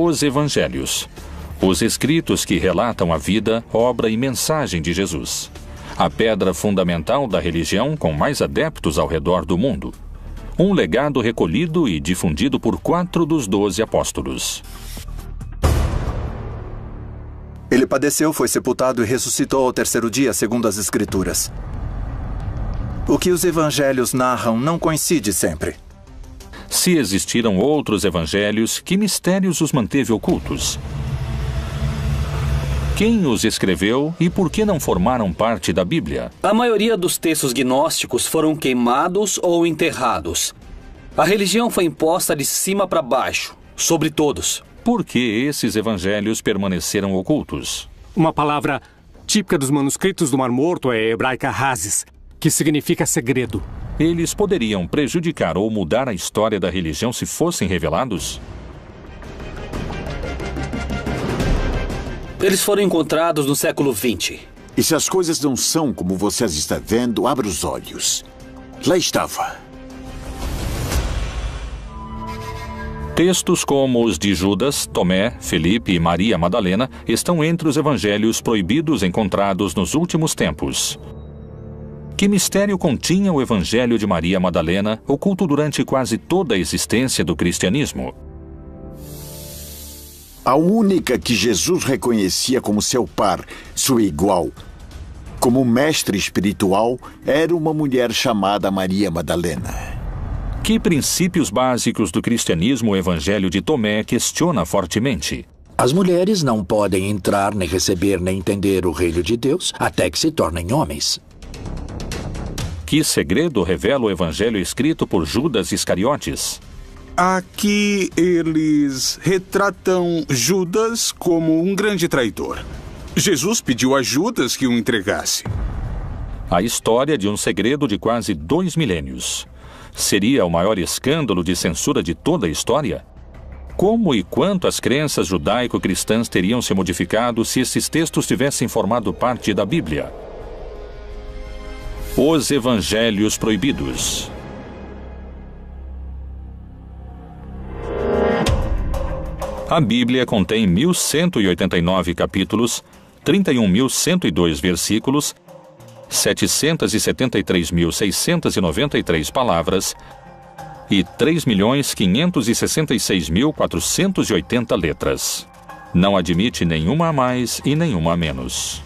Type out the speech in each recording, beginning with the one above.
os Evangelhos. Os escritos que relatam a vida, obra e mensagem de Jesus. A pedra fundamental da religião com mais adeptos ao redor do mundo. Um legado recolhido e difundido por 4 dos 12 apóstolos. Ele padeceu, foi sepultado e ressuscitou ao 3º dia, segundo as Escrituras. O que os evangelhos narram não coincide sempre. Se existiram outros evangelhos, que mistérios os manteve ocultos? Quem os escreveu e por que não formaram parte da Bíblia? A maioria dos textos gnósticos foram queimados ou enterrados. A religião foi imposta de cima para baixo, sobre todos. Por que esses evangelhos permaneceram ocultos? Uma palavra típica dos manuscritos do Mar Morto é hebraica hazes, que significa segredo. Eles poderiam prejudicar ou mudar a história da religião se fossem revelados? Eles foram encontrados no século XX. E se as coisas não são como vocês estão vendo, abra os olhos. Lá estava. Textos como os de Judas, Tomé, Felipe e Maria Madalena estão entre os evangelhos proibidos encontrados nos últimos tempos. Que mistério continha o evangelho de Maria Madalena, oculto durante quase toda a existência do cristianismo? A única que Jesus reconhecia como seu par, sua igual, como mestre espiritual, era uma mulher chamada Maria Madalena. Que princípios básicos do cristianismo o evangelho de Tomé questiona fortemente? As mulheres não podem entrar, nem receber, nem entender o reino de Deus até que se tornem homens. Que segredo revela o evangelho escrito por Judas Iscariotes? Aqui eles retratam Judas como um grande traidor. Jesus pediu a Judas que o entregasse. A história de um segredo de quase 2 milênios. Seria o maior escândalo de censura de toda a história? Como e quanto as crenças judaico-cristãs teriam se modificado se esses textos tivessem formado parte da Bíblia? Os Evangelhos Proibidos. A Bíblia contém 1.189 capítulos, 31.102 versículos, 773.693 palavras e 3.566.480 letras. Não admite nenhuma a mais e nenhuma a menos.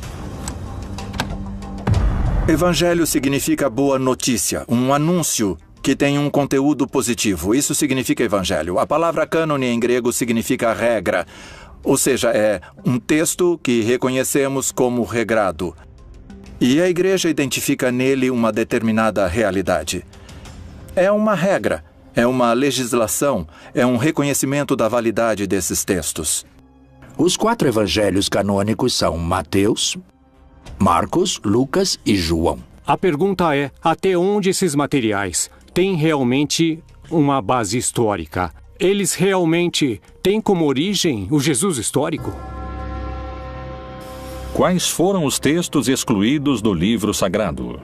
Evangelho significa boa notícia, um anúncio que tem um conteúdo positivo. Isso significa evangelho. A palavra cânone em grego significa regra, ou seja, é um texto que reconhecemos como regrado. E a igreja identifica nele uma determinada realidade. É uma regra, é uma legislação, é um reconhecimento da validade desses textos. Os 4 evangelhos canônicos são Mateus, Marcos, Lucas e João. A pergunta é, até onde esses materiais têm realmente uma base histórica? Eles realmente têm como origem o Jesus histórico? Quais foram os textos excluídos do livro sagrado?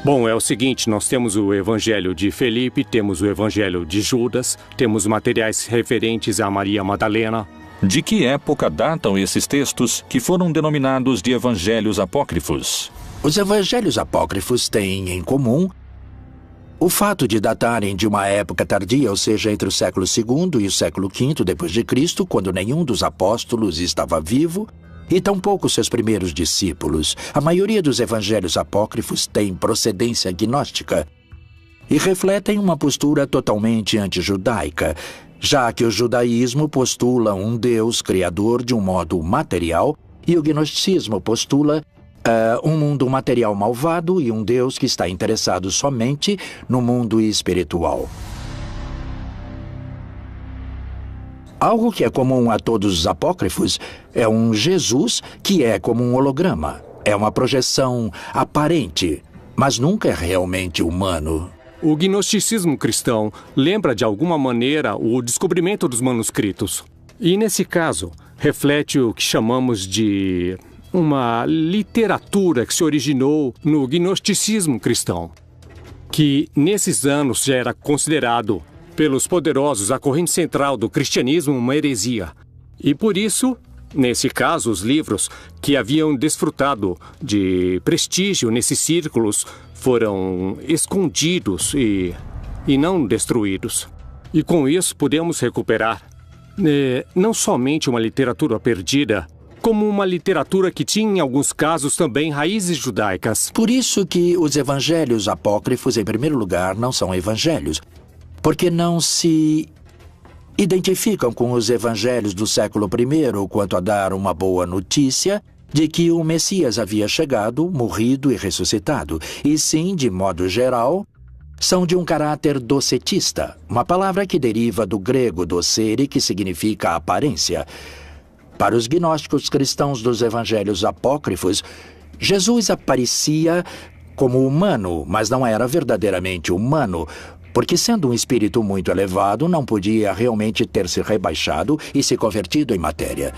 Bom, é o seguinte, nós temos o Evangelho de Felipe, temos o Evangelho de Judas, temos materiais referentes a Maria Madalena. De que época datam esses textos que foram denominados de evangelhos apócrifos? Os evangelhos apócrifos têm em comum o fato de datarem de uma época tardia, ou seja, entre o século II e o século V depois de Cristo, quando nenhum dos apóstolos estava vivo, e tampouco seus primeiros discípulos. A maioria dos evangelhos apócrifos tem procedência gnóstica e refletem uma postura totalmente antijudaica, já que o judaísmo postula um Deus criador de um modo material e o gnosticismo postula um mundo material malvado e um Deus que está interessado somente no mundo espiritual. Algo que é comum a todos os apócrifos é um Jesus que é como um holograma. É uma projeção aparente, mas nunca é realmente humano. O gnosticismo cristão lembra de alguma maneira o descobrimento dos manuscritos. E nesse caso, reflete o que chamamos de uma literatura que se originou no gnosticismo cristão, que nesses anos já era considerado pelos poderosos a corrente central do cristianismo uma heresia. E por isso, nesse caso, os livros que haviam desfrutado de prestígio nesses círculos foram escondidos e não destruídos. E com isso podemos recuperar não somente uma literatura perdida, como uma literatura que tinha, em alguns casos, também raízes judaicas. Por isso que os evangelhos apócrifos, em primeiro lugar, não são evangelhos, porque não se identificam com os evangelhos do século I quanto a dar uma boa notícia de que o Messias havia chegado, morrido e ressuscitado, e sim, de modo geral, são de um caráter docetista, uma palavra que deriva do grego docere, que significa aparência. Para os gnósticos cristãos dos evangelhos apócrifos, Jesus aparecia como humano, mas não era verdadeiramente humano, porque sendo um espírito muito elevado, não podia realmente ter se rebaixado e se convertido em matéria.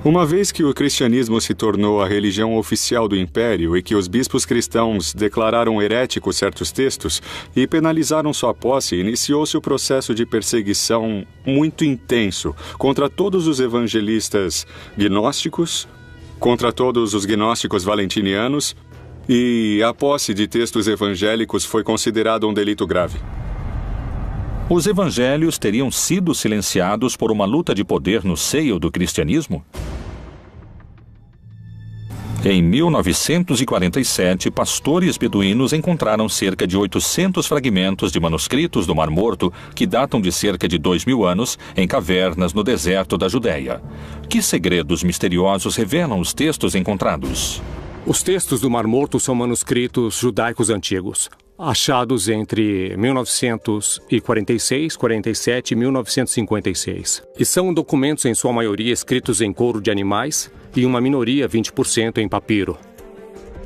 Uma vez que o cristianismo se tornou a religião oficial do império e que os bispos cristãos declararam heréticos certos textos e penalizaram sua posse, iniciou-se o processo de perseguição muito intenso contra todos os evangelistas gnósticos, contra todos os gnósticos valentinianos, e a posse de textos evangélicos foi considerada um delito grave. Os evangelhos teriam sido silenciados por uma luta de poder no seio do cristianismo? Em 1947, pastores beduínos encontraram cerca de 800 fragmentos de manuscritos do Mar Morto que datam de cerca de 2000 anos em cavernas no deserto da Judéia. Que segredos misteriosos revelam os textos encontrados? Os textos do Mar Morto são manuscritos judaicos antigos, achados entre 1946, 47 e 1956. E são documentos, em sua maioria, escritos em couro de animais e uma minoria, 20%, em papiro.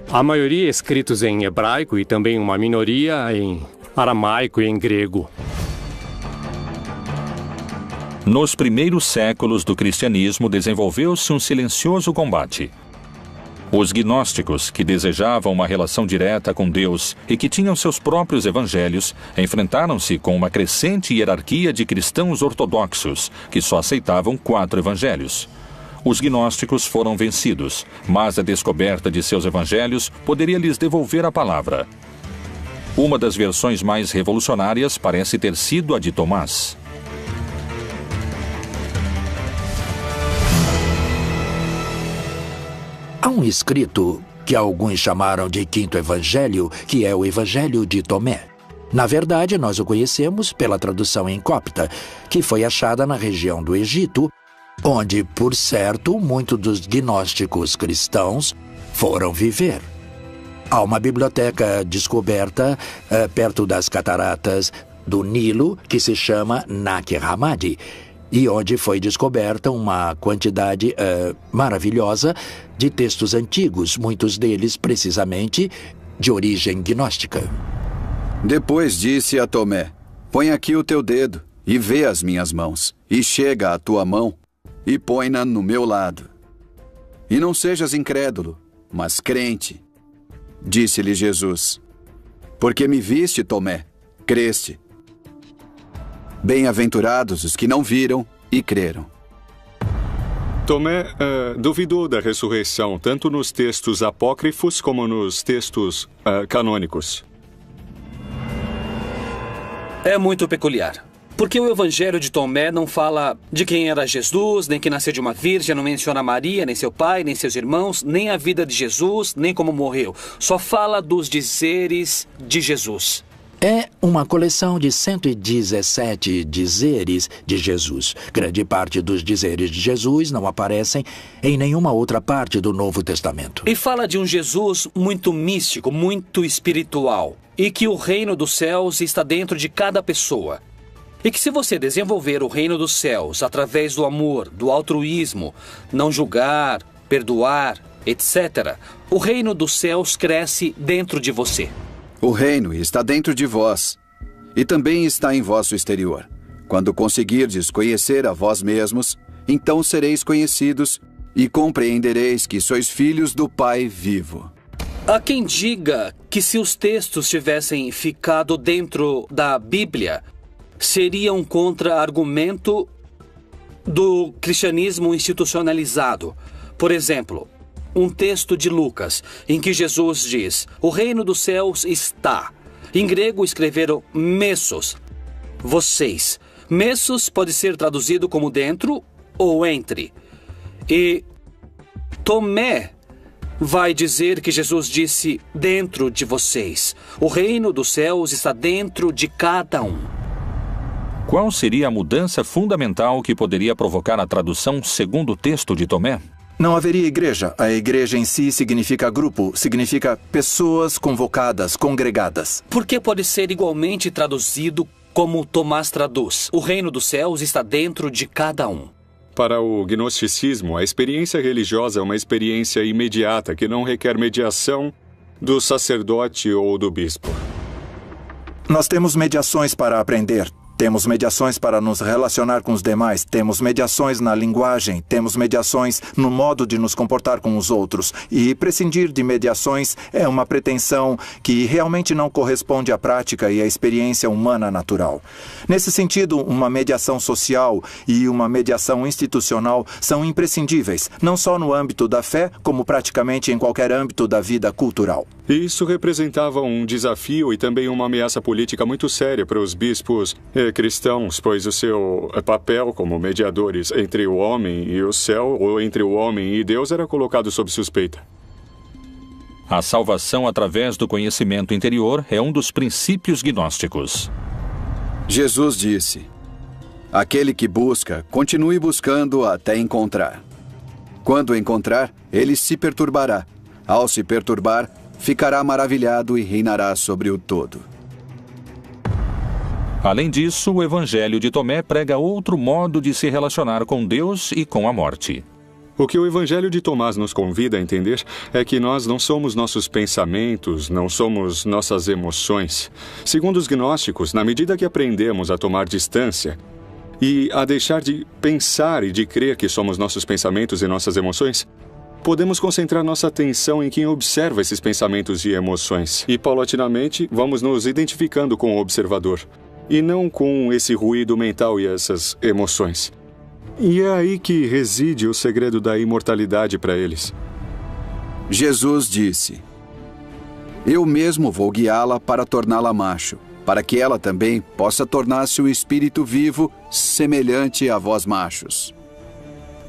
A maioria escritos em hebraico e também uma minoria em aramaico e em grego. Nos primeiros séculos do cristianismo desenvolveu-se um silencioso combate. Os gnósticos, que desejavam uma relação direta com Deus e que tinham seus próprios evangelhos, enfrentaram-se com uma crescente hierarquia de cristãos ortodoxos, que só aceitavam 4 evangelhos. Os gnósticos foram vencidos, mas a descoberta de seus evangelhos poderia lhes devolver a palavra. Uma das versões mais revolucionárias parece ter sido a de Tomás. Há um escrito que alguns chamaram de Quinto Evangelho, que é o Evangelho de Tomé. Na verdade, nós o conhecemos pela tradução em copta, que foi achada na região do Egito, onde, por certo, muitos dos gnósticos cristãos foram viver. Há uma biblioteca descoberta perto das cataratas do Nilo, que se chama Nag Hammadi, e onde foi descoberta uma quantidade maravilhosa de textos antigos, muitos deles, precisamente, de origem gnóstica. Depois disse a Tomé: põe aqui o teu dedo e vê as minhas mãos, e chega a tua mão e põe-na no meu lado. E não sejas incrédulo, mas crente. Disse-lhe Jesus: porque me viste, Tomé, creste. Bem-aventurados os que não viram e creram. Tomé duvidou da ressurreição, tanto nos textos apócrifos como nos textos canônicos. É muito peculiar, porque o Evangelho de Tomé não fala de quem era Jesus, nem que nasceu de uma virgem, não menciona Maria, nem seu pai, nem seus irmãos, nem a vida de Jesus, nem como morreu. Só fala dos dizeres de Jesus. É uma coleção de 117 dizeres de Jesus. Grande parte dos dizeres de Jesus não aparecem em nenhuma outra parte do Novo Testamento. E fala de um Jesus muito místico, muito espiritual. E que o reino dos céus está dentro de cada pessoa. E que se você desenvolver o reino dos céus através do amor, do altruísmo, não julgar, perdoar, etc., o reino dos céus cresce dentro de você. O reino está dentro de vós, e também está em vosso exterior. Quando conseguirdes conhecer a vós mesmos, então sereis conhecidos e compreendereis que sois filhos do Pai vivo. Há quem diga que se os textos tivessem ficado dentro da Bíblia, seria um contra-argumento do cristianismo institucionalizado. Por exemplo, um texto de Lucas, em que Jesus diz: o reino dos céus está. Em grego escreveram mesos, vocês. Mesos pode ser traduzido como dentro ou entre. E Tomé vai dizer que Jesus disse dentro de vocês. O reino dos céus está dentro de cada um. Qual seria a mudança fundamental que poderia provocar a tradução segundo o texto de Tomé? Não haveria igreja. A igreja em si significa grupo, significa pessoas convocadas, congregadas. Por que pode ser igualmente traduzido como Tomás traduz? O reino dos céus está dentro de cada um. Para o gnosticismo, a experiência religiosa é uma experiência imediata que não requer mediação do sacerdote ou do bispo. Nós temos mediações para aprender. Temos mediações para nos relacionar com os demais, temos mediações na linguagem, temos mediações no modo de nos comportar com os outros. E prescindir de mediações é uma pretensão que realmente não corresponde à prática e à experiência humana natural. Nesse sentido, uma mediação social e uma mediação institucional são imprescindíveis, não só no âmbito da fé, como praticamente em qualquer âmbito da vida cultural. Isso representava um desafio e também uma ameaça política muito séria para os bispos cristãos, pois o seu papel como mediadores entre o homem e o céu, ou entre o homem e Deus, era colocado sob suspeita. A salvação através do conhecimento interior é um dos princípios gnósticos. Jesus disse: aquele que busca, continue buscando até encontrar. Quando encontrar, ele se perturbará. Ao se perturbar, ficará maravilhado e reinará sobre o todo. Além disso, o Evangelho de Tomé prega outro modo de se relacionar com Deus e com a morte. O que o Evangelho de Tomás nos convida a entender é que nós não somos nossos pensamentos, não somos nossas emoções. Segundo os gnósticos, na medida que aprendemos a tomar distância e a deixar de pensar e de crer que somos nossos pensamentos e nossas emoções, podemos concentrar nossa atenção em quem observa esses pensamentos e emoções. E, paulatinamente, vamos nos identificando com o observador, e não com esse ruído mental e essas emoções. E é aí que reside o segredo da imortalidade para eles. Jesus disse: eu mesmo vou guiá-la para torná-la macho, para que ela também possa tornar-se o espírito vivo semelhante a vós machos.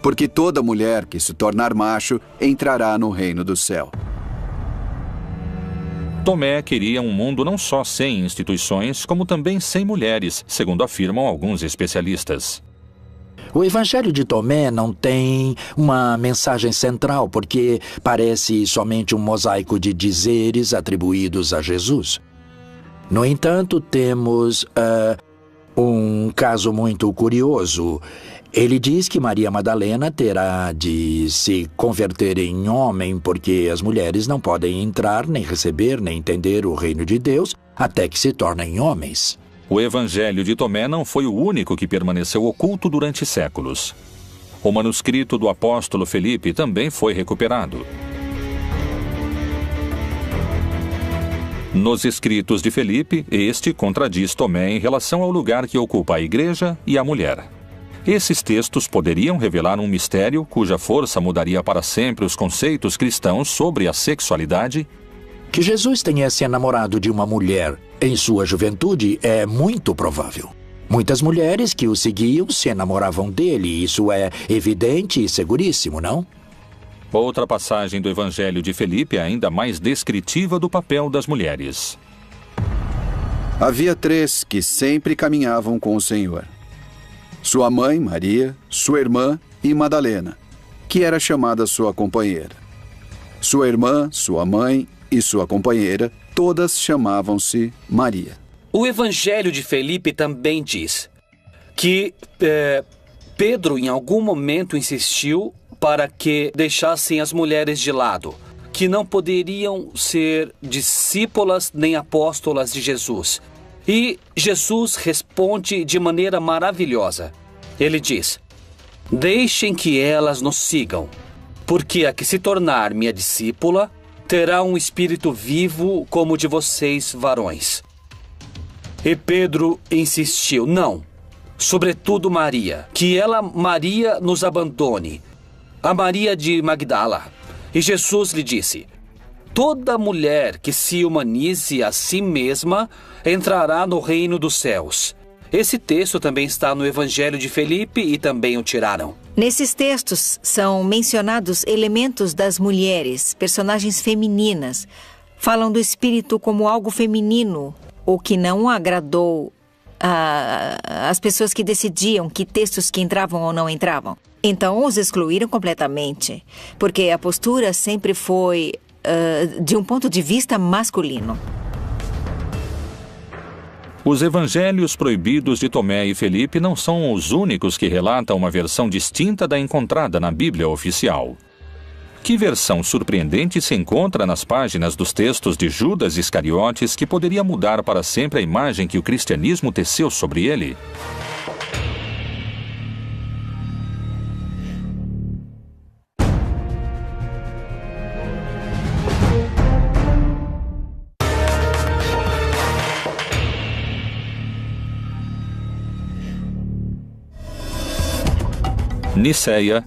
Porque toda mulher que se tornar macho entrará no reino do céu. Tomé queria um mundo não só sem instituições, como também sem mulheres, segundo afirmam alguns especialistas. O Evangelho de Tomé não tem uma mensagem central, porque parece somente um mosaico de dizeres atribuídos a Jesus. No entanto, temos um caso muito curioso. Ele diz que Maria Madalena terá de se converter em homem porque as mulheres não podem entrar, nem receber, nem entender o reino de Deus até que se tornem homens. O Evangelho de Tomé não foi o único que permaneceu oculto durante séculos. O manuscrito do apóstolo Felipe também foi recuperado. Nos escritos de Felipe, este contradiz Tomé em relação ao lugar que ocupa a igreja e a mulher. Esses textos poderiam revelar um mistério cuja força mudaria para sempre os conceitos cristãos sobre a sexualidade. Que Jesus tenha se enamorado de uma mulher em sua juventude é muito provável. Muitas mulheres que o seguiam se enamoravam dele, isso é evidente e seguríssimo, não? Outra passagem do Evangelho de Felipe é ainda mais descritiva do papel das mulheres. Havia 3 que sempre caminhavam com o Senhor: sua mãe, Maria, sua irmã e Madalena, que era chamada sua companheira. Sua irmã, sua mãe e sua companheira, todas chamavam-se Maria. O Evangelho de Felipe também diz que Pedro, em algum momento, insistiu para que deixassem as mulheres de lado, que não poderiam ser discípulas nem apóstolas de Jesus. E Jesus responde de maneira maravilhosa. Ele diz: deixem que elas nos sigam, porque a que se tornar minha discípula terá um espírito vivo como o de vocês, varões. E Pedro insistiu: não, sobretudo Maria, que ela, Maria, nos abandone, a Maria de Magdala. E Jesus lhe disse: toda mulher que se humanize a si mesma entrará no reino dos céus. Esse texto também está no Evangelho de Felipe e também o tiraram. Nesses textos são mencionados elementos das mulheres, personagens femininas. Falam do espírito como algo feminino, o que não agradou às pessoas que decidiam que textos que entravam ou não entravam. Então os excluíram completamente, porque a postura sempre foi de um ponto de vista masculino. Os evangelhos proibidos de Tomé e Felipe não são os únicos que relatam uma versão distinta da encontrada na Bíblia oficial. Que versão surpreendente se encontra nas páginas dos textos de Judas Iscariotes que poderia mudar para sempre a imagem que o cristianismo teceu sobre ele? Niceia,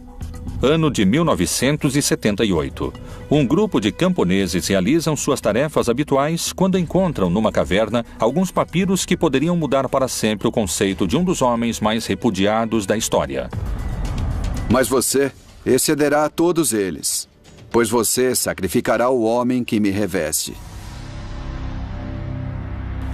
ano de 1978. Um grupo de camponeses realizam suas tarefas habituais quando encontram numa caverna alguns papiros que poderiam mudar para sempre o conceito de um dos homens mais repudiados da história. Mas você excederá a todos eles, pois você sacrificará o homem que me reveste.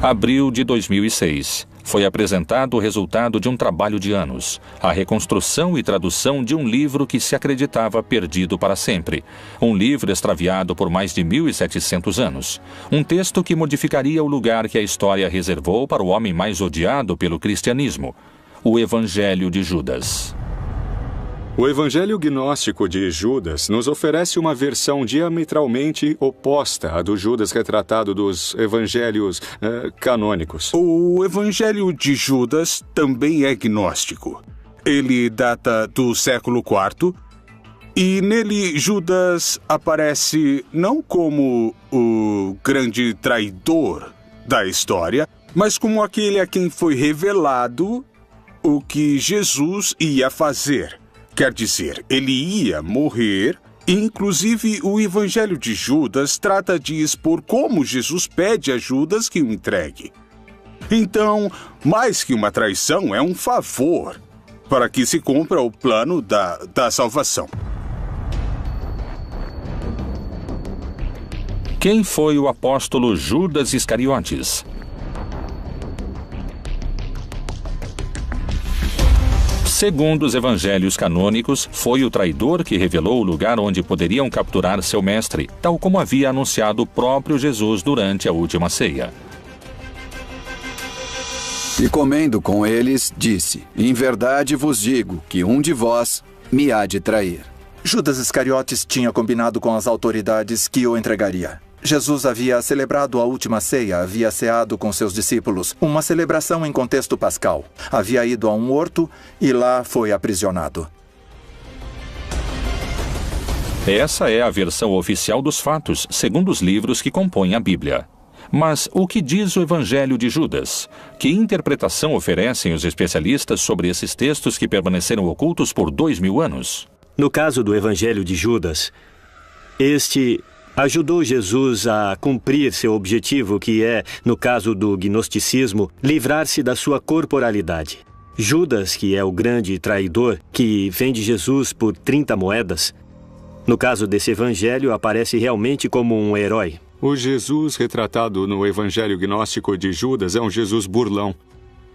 Abril de 2006. Foi apresentado o resultado de um trabalho de anos, a reconstrução e tradução de um livro que se acreditava perdido para sempre. Um livro extraviado por mais de 1.700 anos. Um texto que modificaria o lugar que a história reservou para o homem mais odiado pelo cristianismo, o Evangelho de Judas. O Evangelho Gnóstico de Judas nos oferece uma versão diametralmente oposta à do Judas retratado dos evangelhos canônicos. O Evangelho de Judas também é gnóstico. Ele data do século IV e nele Judas aparece não como o grande traidor da história, mas como aquele a quem foi revelado o que Jesus ia fazer. Quer dizer, ele ia morrer. Inclusive, o Evangelho de Judas trata de expor como Jesus pede a Judas que o entregue. Então, mais que uma traição, é um favor para que se cumpra o plano da salvação. Quem foi o apóstolo Judas Iscariotes? Segundo os evangelhos canônicos, foi o traidor que revelou o lugar onde poderiam capturar seu mestre, tal como havia anunciado o próprio Jesus durante a última ceia. E comendo com eles, disse: em verdade vos digo que um de vós me há de trair. Judas Iscariotes tinha combinado com as autoridades que o entregaria. Jesus havia celebrado a última ceia, havia ceado com seus discípulos, uma celebração em contexto pascal. Havia ido a um horto e lá foi aprisionado. Essa é a versão oficial dos fatos, segundo os livros que compõem a Bíblia. Mas o que diz o Evangelho de Judas? Que interpretação oferecem os especialistas sobre esses textos que permaneceram ocultos por 2000 anos? No caso do Evangelho de Judas, este ajudou Jesus a cumprir seu objetivo, que é, no caso do gnosticismo, livrar-se da sua corporalidade. Judas, que é o grande traidor, que vende Jesus por 30 moedas, no caso desse evangelho, aparece realmente como um herói. O Jesus retratado no Evangelho Gnóstico de Judas é um Jesus burlão.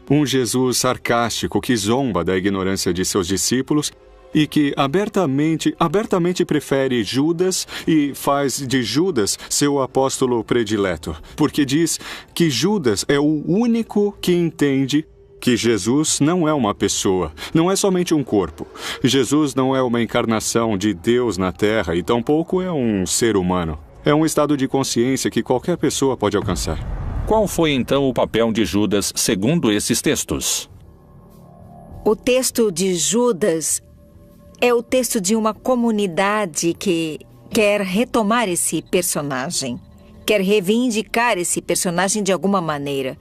Um Jesus sarcástico que zomba da ignorância de seus discípulos e que abertamente prefere Judas e faz de Judas seu apóstolo predileto, porque diz que Judas é o único que entende que Jesus não é uma pessoa, não é somente um corpo. Jesus não é uma encarnação de Deus na Terra e tampouco é um ser humano. É um estado de consciência que qualquer pessoa pode alcançar. Qual foi então o papel de Judas segundo esses textos? O texto de Judas é o texto de uma comunidade que quer retomar esse personagem, quer reivindicar esse personagem de alguma maneira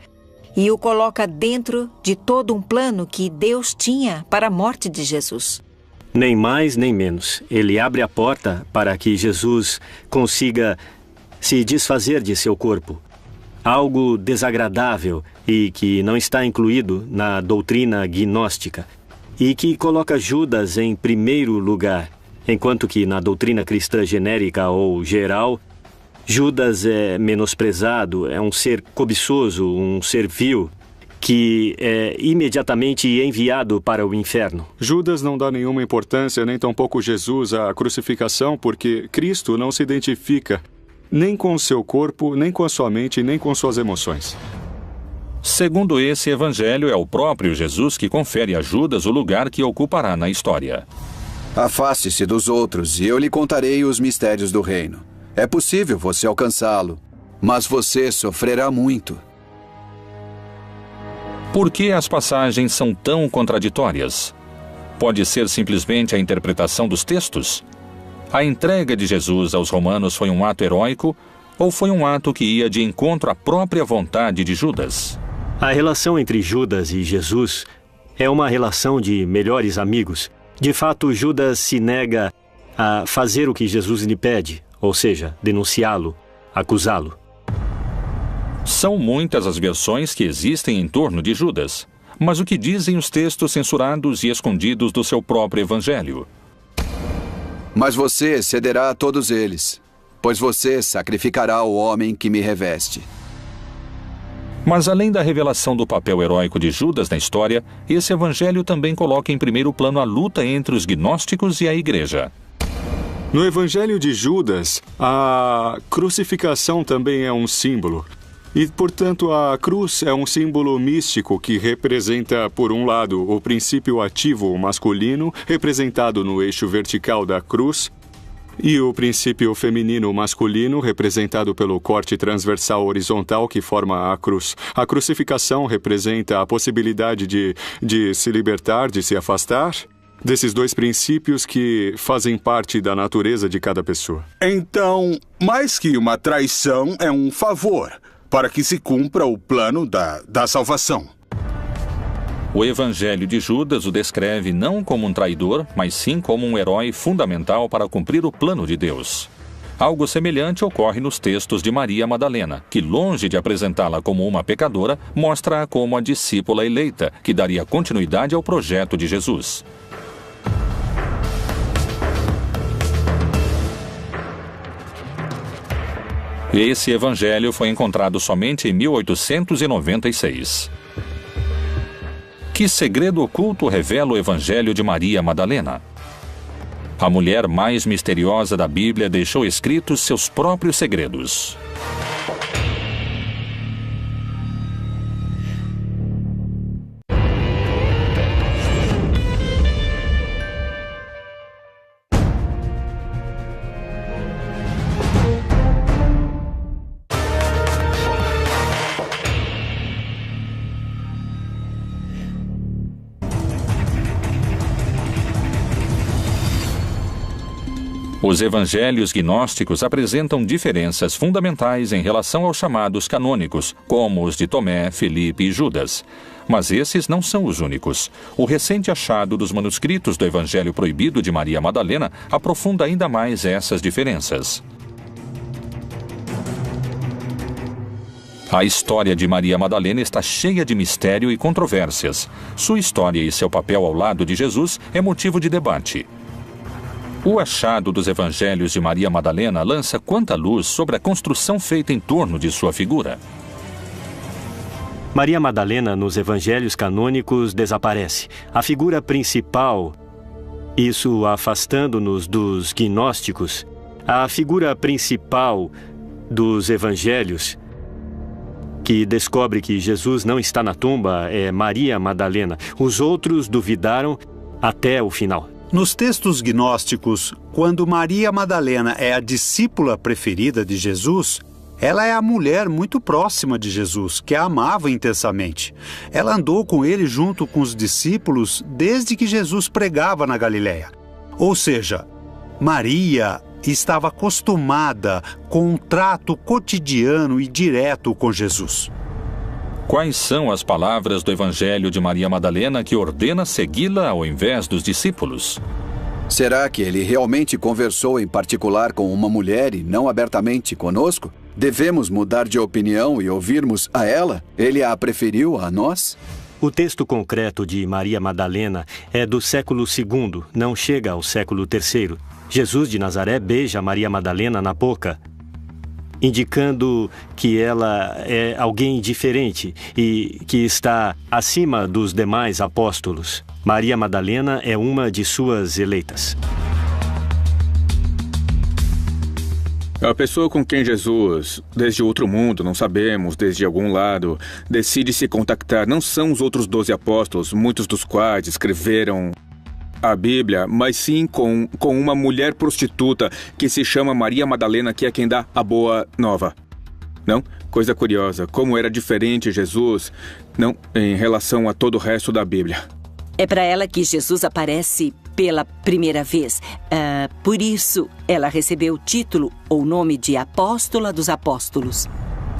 e o coloca dentro de todo um plano que Deus tinha para a morte de Jesus. Nem mais nem menos. Ele abre a porta para que Jesus consiga se desfazer de seu corpo. Algo desagradável e que não está incluído na doutrina gnóstica e que coloca Judas em primeiro lugar, enquanto que na doutrina cristã genérica ou geral, Judas é menosprezado, é um ser cobiçoso, um ser vil, que é imediatamente enviado para o inferno. Judas não dá nenhuma importância, nem tampouco Jesus, à crucificação, porque Cristo não se identifica nem com o seu corpo, nem com a sua mente, nem com suas emoções. Segundo esse evangelho, é o próprio Jesus que confere a Judas o lugar que ocupará na história. Afaste-se dos outros e eu lhe contarei os mistérios do reino. É possível você alcançá-lo, mas você sofrerá muito. Por que as passagens são tão contraditórias? Pode ser simplesmente a interpretação dos textos? A entrega de Jesus aos romanos foi um ato heróico ou foi um ato que ia de encontro à própria vontade de Judas? A relação entre Judas e Jesus é uma relação de melhores amigos. De fato, Judas se nega a fazer o que Jesus lhe pede, ou seja, denunciá-lo, acusá-lo. São muitas as versões que existem em torno de Judas, mas o que dizem os textos censurados e escondidos do seu próprio evangelho? Mas você cederá a todos eles, pois você sacrificará o homem que me reveste. Mas além da revelação do papel heróico de Judas na história, esse evangelho também coloca em primeiro plano a luta entre os gnósticos e a igreja. No evangelho de Judas, a crucificação também é um símbolo. E, portanto, a cruz é um símbolo místico que representa, por um lado, o princípio ativo masculino, representado no eixo vertical da cruz, e o princípio feminino masculino, representado pelo corte transversal horizontal que forma a cruz. A crucificação representa a possibilidade de se libertar, de se afastar desses dois princípios que fazem parte da natureza de cada pessoa. Então, mais que uma traição, é um favor para que se cumpra o plano da salvação. O evangelho de Judas o descreve não como um traidor, mas sim como um herói fundamental para cumprir o plano de Deus. Algo semelhante ocorre nos textos de Maria Madalena, que, longe de apresentá-la como uma pecadora, mostra-a como a discípula eleita, que daria continuidade ao projeto de Jesus. Esse evangelho foi encontrado somente em 1896. Que segredo oculto revela o evangelho de Maria Madalena? A mulher mais misteriosa da Bíblia deixou escritos seus próprios segredos. Os evangelhos gnósticos apresentam diferenças fundamentais em relação aos chamados canônicos, como os de Tomé, Felipe e Judas. Mas esses não são os únicos. O recente achado dos manuscritos do Evangelho Proibido de Maria Madalena aprofunda ainda mais essas diferenças. A história de Maria Madalena está cheia de mistério e controvérsias. Sua história e seu papel ao lado de Jesus é motivo de debate. O achado dos evangelhos de Maria Madalena lança quanta luz sobre a construção feita em torno de sua figura. Maria Madalena, nos evangelhos canônicos, desaparece. A figura principal, isso afastando-nos dos gnósticos, a figura principal dos evangelhos, que descobre que Jesus não está na tumba, é Maria Madalena. Os outros duvidaram até o final. Nos textos gnósticos, quando Maria Madalena é a discípula preferida de Jesus, ela é a mulher muito próxima de Jesus, que a amava intensamente. Ela andou com ele junto com os discípulos desde que Jesus pregava na Galileia. Ou seja, Maria e estava acostumada com um trato cotidiano e direto com Jesus. Quais são as palavras do Evangelho de Maria Madalena que ordena segui-la ao invés dos discípulos? Será que ele realmente conversou em particular com uma mulher e não abertamente conosco? Devemos mudar de opinião e ouvirmos a ela? Ele a preferiu a nós? O texto concreto de Maria Madalena é do século II, não chega ao século III. Jesus de Nazaré beija Maria Madalena na boca, indicando que ela é alguém diferente e que está acima dos demais apóstolos. Maria Madalena é uma de suas eleitas. A pessoa com quem Jesus, desde outro mundo, não sabemos, desde algum lado, decide se contactar não são os outros 12 apóstolos, muitos dos quais escreveram a Bíblia, mas sim com uma mulher prostituta que se chama Maria Madalena, que é quem dá a boa nova. Não? Coisa curiosa, como era diferente Jesus, não, em relação a todo o resto da Bíblia. É para ela que Jesus aparece pela primeira vez. Por isso, ela recebeu o título ou nome de Apóstola dos Apóstolos.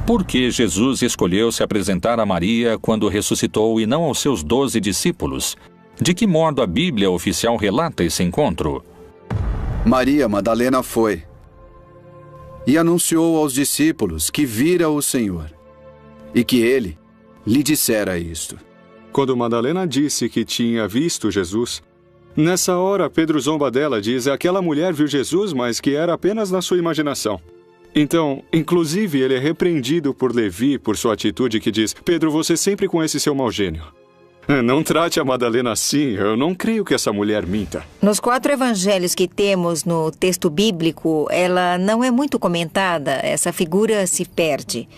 Por que Jesus escolheu se apresentar a Maria quando ressuscitou e não aos seus 12 discípulos? De que modo a Bíblia oficial relata esse encontro? Maria Madalena foi e anunciou aos discípulos que vira o Senhor e que ele lhe dissera isto. Quando Madalena disse que tinha visto Jesus, nessa hora Pedro zomba dela, diz: aquela mulher viu Jesus, mas que era apenas na sua imaginação. Então, inclusive, ele é repreendido por Levi por sua atitude que diz: Pedro, você sempre com esse seu mau gênio. Não trate a Madalena assim, eu não creio que essa mulher minta. Nos 4 evangelhos que temos no texto bíblico, ela não é muito comentada, essa figura se perde.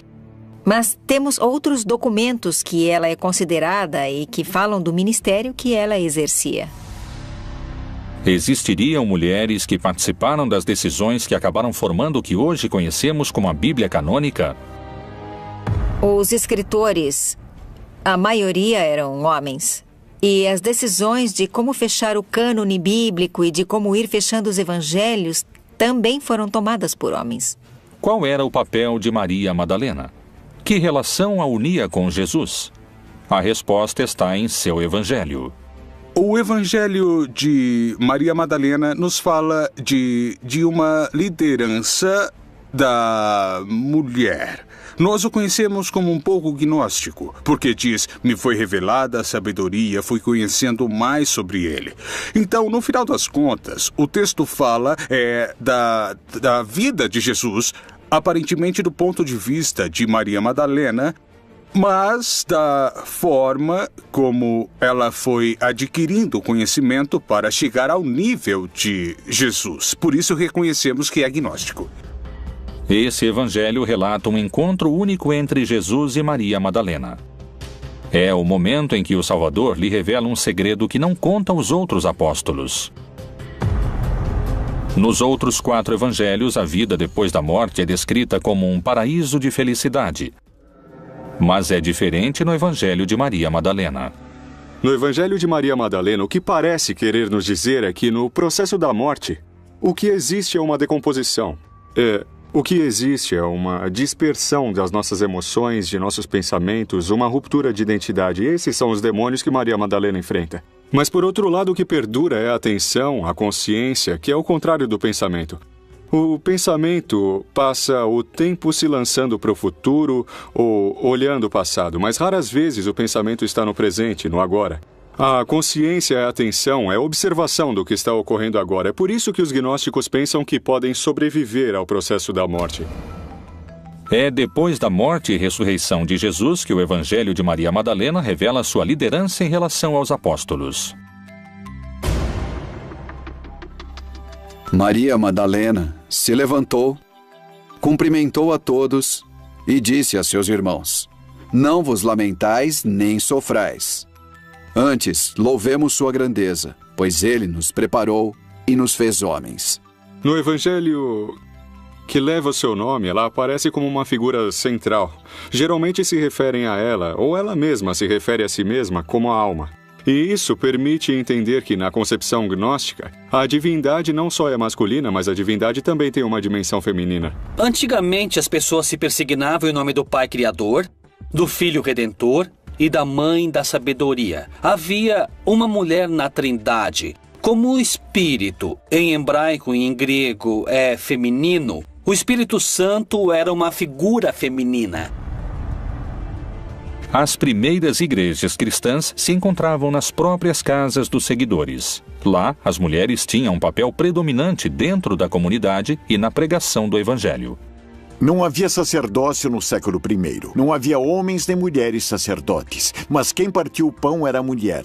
Mas temos outros documentos que ela é considerada e que falam do ministério que ela exercia. Existiriam mulheres que participaram das decisões que acabaram formando o que hoje conhecemos como a Bíblia canônica? Os escritores, a maioria eram homens. E as decisões de como fechar o cânone bíblico e de como ir fechando os evangelhos também foram tomadas por homens. Qual era o papel de Maria Madalena? Que relação a unia com Jesus? A resposta está em seu evangelho. O Evangelho de Maria Madalena nos fala de uma liderança da mulher. Nós o conhecemos como um pouco gnóstico, porque diz: me foi revelada a sabedoria, fui conhecendo mais sobre ele. Então, no final das contas, o texto fala da vida de Jesus, aparentemente do ponto de vista de Maria Madalena, mas da forma como ela foi adquirindo conhecimento para chegar ao nível de Jesus. Por isso reconhecemos que é agnóstico. Esse evangelho relata um encontro único entre Jesus e Maria Madalena. É o momento em que o Salvador lhe revela um segredo que não conta aos outros apóstolos. Nos outros 4 evangelhos, a vida depois da morte é descrita como um paraíso de felicidade. Mas é diferente no Evangelho de Maria Madalena. No Evangelho de Maria Madalena, o que parece querer nos dizer é que no processo da morte, o que existe é uma decomposição. O que existe é uma dispersão das nossas emoções, de nossos pensamentos, uma ruptura de identidade. Esses são os demônios que Maria Madalena enfrenta. Mas, por outro lado, o que perdura é a atenção, a consciência, que é o contrário do pensamento. O pensamento passa o tempo se lançando para o futuro ou olhando o passado, mas raras vezes o pensamento está no presente, no agora. A consciência é a atenção, é a observação do que está ocorrendo agora. É por isso que os gnósticos pensam que podem sobreviver ao processo da morte. É depois da morte e ressurreição de Jesus que o Evangelho de Maria Madalena revela sua liderança em relação aos apóstolos. Maria Madalena se levantou, cumprimentou a todos e disse a seus irmãos: não vos lamentais nem sofrais. Antes, louvemos sua grandeza, pois ele nos preparou e nos fez homens. No Evangelho que leva o seu nome, ela aparece como uma figura central. Geralmente se referem a ela, ou ela mesma se refere a si mesma como a alma. E isso permite entender que, na concepção gnóstica, a divindade não só é masculina, mas a divindade também tem uma dimensão feminina. Antigamente, as pessoas se persignavam em nome do Pai Criador, do Filho Redentor e da Mãe da Sabedoria. Havia uma mulher na Trindade. Como o Espírito, em hebraico e em grego, é feminino, o Espírito Santo era uma figura feminina. As primeiras igrejas cristãs se encontravam nas próprias casas dos seguidores. Lá, as mulheres tinham um papel predominante dentro da comunidade e na pregação do Evangelho. Não havia sacerdócio no século I. Não havia homens nem mulheres sacerdotes, mas quem partia o pão era a mulher.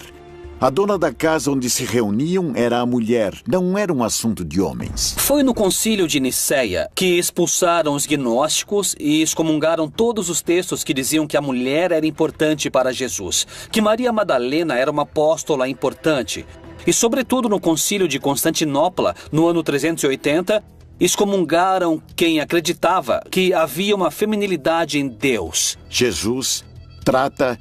A dona da casa onde se reuniam era a mulher, não era um assunto de homens. Foi no concílio de Nicéia que expulsaram os gnósticos e excomungaram todos os textos que diziam que a mulher era importante para Jesus, que Maria Madalena era uma apóstola importante. E sobretudo no concílio de Constantinopla, no ano 380, excomungaram quem acreditava que havia uma feminilidade em Deus. Jesus trata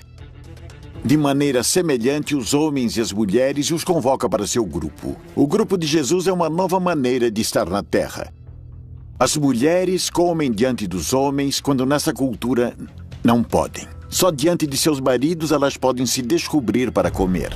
de maneira semelhante os homens e as mulheres e os convoca para seu grupo. O grupo de Jesus é uma nova maneira de estar na Terra. As mulheres comem diante dos homens quando nessa cultura não podem. Só diante de seus maridos elas podem se descobrir para comer.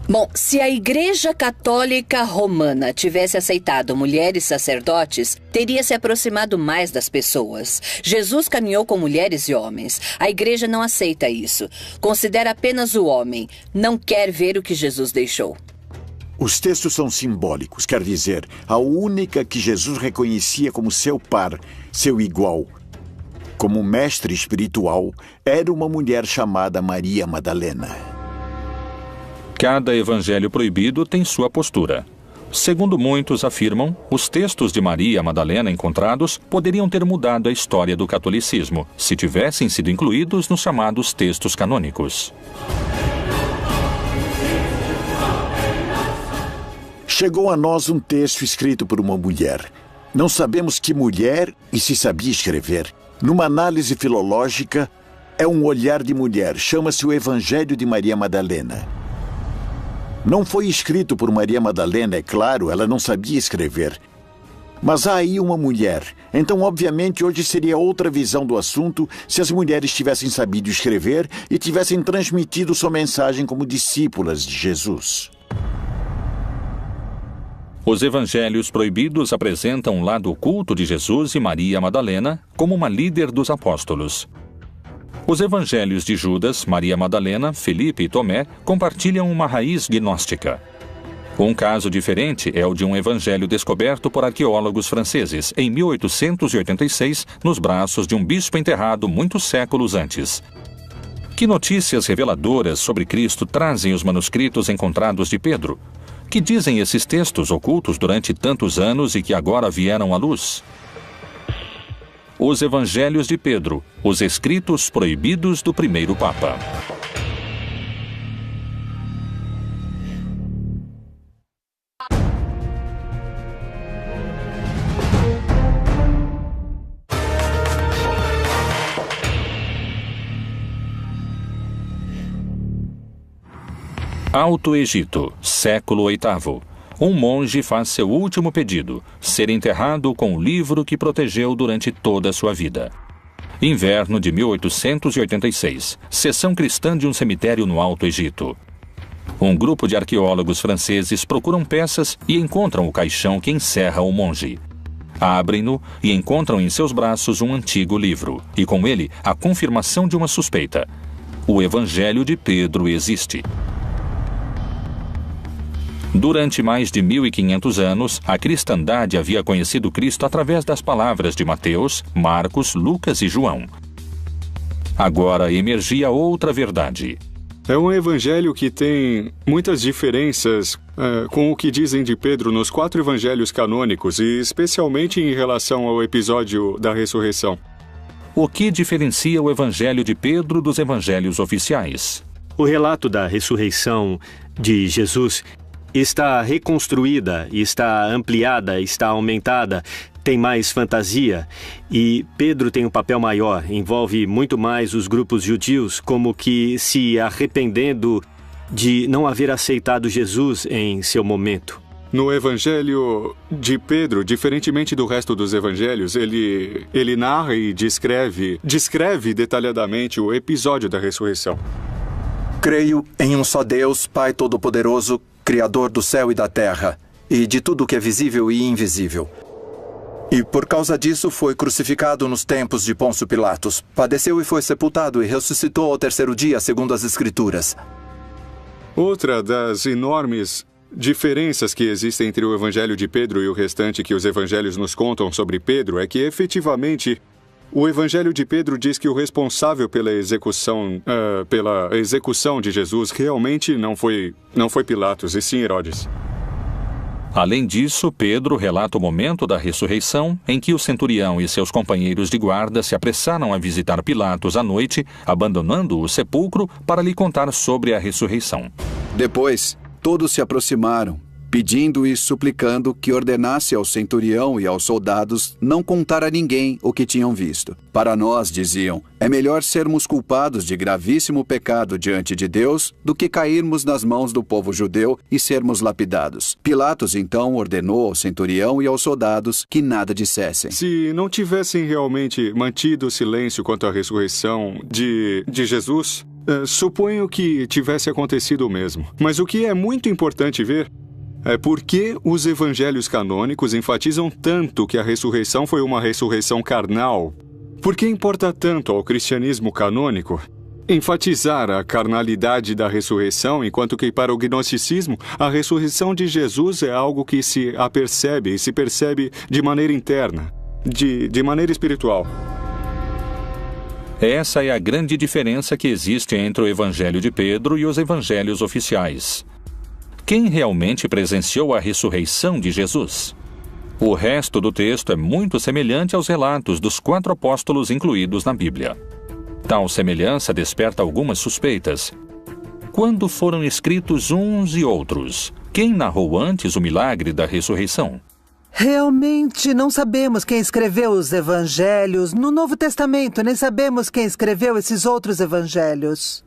Bom, se a Igreja Católica Romana tivesse aceitado mulheres sacerdotes, teria se aproximado mais das pessoas. Jesus caminhou com mulheres e homens. A Igreja não aceita isso. Considera apenas o homem. Não quer ver o que Jesus deixou. Os textos são simbólicos, quer dizer, a única que Jesus reconhecia como seu par, seu igual, como mestre espiritual, era uma mulher chamada Maria Madalena. Cada evangelho proibido tem sua postura. Segundo muitos afirmam, os textos de Maria Madalena encontrados poderiam ter mudado a história do catolicismo, se tivessem sido incluídos nos chamados textos canônicos. Chegou a nós um texto escrito por uma mulher. Não sabemos que mulher e se sabia escrever. Numa análise filológica, é um olhar de mulher. Chama-se o Evangelho de Maria Madalena. Não foi escrito por Maria Madalena, é claro, ela não sabia escrever. Mas há aí uma mulher. Então, obviamente, hoje seria outra visão do assunto se as mulheres tivessem sabido escrever e tivessem transmitido sua mensagem como discípulas de Jesus. Os evangelhos proibidos apresentam o lado oculto de Jesus e Maria Madalena como uma líder dos apóstolos. Os evangelhos de Judas, Maria Madalena, Felipe e Tomé compartilham uma raiz gnóstica. Um caso diferente é o de um evangelho descoberto por arqueólogos franceses em 1886, nos braços de um bispo enterrado muitos séculos antes. Que notícias reveladoras sobre Cristo trazem os manuscritos encontrados de Pedro? Que dizem esses textos ocultos durante tantos anos e que agora vieram à luz? Os Evangelhos de Pedro, os escritos proibidos do primeiro Papa. Alto Egito, século VIII. Um monge faz seu último pedido, ser enterrado com o livro que protegeu durante toda a sua vida. Inverno de 1886, sessão cristã de um cemitério no Alto Egito. Um grupo de arqueólogos franceses procuram peças e encontram o caixão que encerra o monge. Abrem-no e encontram em seus braços um antigo livro, e com ele a confirmação de uma suspeita. O Evangelho de Pedro existe. Durante mais de 1500 anos, a cristandade havia conhecido Cristo através das palavras de Mateus, Marcos, Lucas e João. Agora emergia outra verdade. É um evangelho que tem muitas diferenças com o que dizem de Pedro nos 4 evangelhos canônicos, e especialmente em relação ao episódio da ressurreição. O que diferencia o evangelho de Pedro dos evangelhos oficiais? O relato da ressurreição de Jesus está reconstruída, está ampliada, está aumentada, tem mais fantasia, e Pedro tem um papel maior, envolve muito mais os grupos judius como que se arrependendo de não haver aceitado Jesus em seu momento. No Evangelho de Pedro, diferentemente do resto dos evangelhos, ele narra e descreve detalhadamente o episódio da ressurreição. Creio em um só Deus, Pai Todo-Poderoso, Criador do céu e da terra, e de tudo que é visível e invisível. E por causa disso foi crucificado nos tempos de Pôncio Pilatos. Padeceu e foi sepultado e ressuscitou ao terceiro dia, segundo as Escrituras. Outra das enormes diferenças que existem entre o Evangelho de Pedro e o restante que os evangelhos nos contam sobre Pedro é que, efetivamente, o Evangelho de Pedro diz que o responsável pela execução de Jesus realmente não foi Pilatos, e sim Herodes. Além disso, Pedro relata o momento da ressurreição em que o centurião e seus companheiros de guarda se apressaram a visitar Pilatos à noite, abandonando o sepulcro para lhe contar sobre a ressurreição. Depois, todos se aproximaram, pedindo e suplicando que ordenasse ao centurião e aos soldados não contar a ninguém o que tinham visto. Para nós, diziam, é melhor sermos culpados de gravíssimo pecado diante de Deus do que cairmos nas mãos do povo judeu e sermos lapidados. Pilatos, então, ordenou ao centurião e aos soldados que nada dissessem. Se não tivessem realmente mantido silêncio quanto à ressurreição de Jesus, suponho que tivesse acontecido o mesmo. Mas o que é muito importante ver é por que os evangelhos canônicos enfatizam tanto que a ressurreição foi uma ressurreição carnal. Por que importa tanto ao cristianismo canônico enfatizar a carnalidade da ressurreição, enquanto que para o gnosticismo a ressurreição de Jesus é algo que se apercebe e se percebe de maneira interna, de maneira espiritual? Essa é a grande diferença que existe entre o Evangelho de Pedro e os evangelhos oficiais. Quem realmente presenciou a ressurreição de Jesus? O resto do texto é muito semelhante aos relatos dos 4 apóstolos incluídos na Bíblia. Tal semelhança desperta algumas suspeitas. Quando foram escritos uns e outros? Quem narrou antes o milagre da ressurreição? Realmente não sabemos quem escreveu os evangelhos. No Novo Testamento, nem sabemos quem escreveu esses outros evangelhos.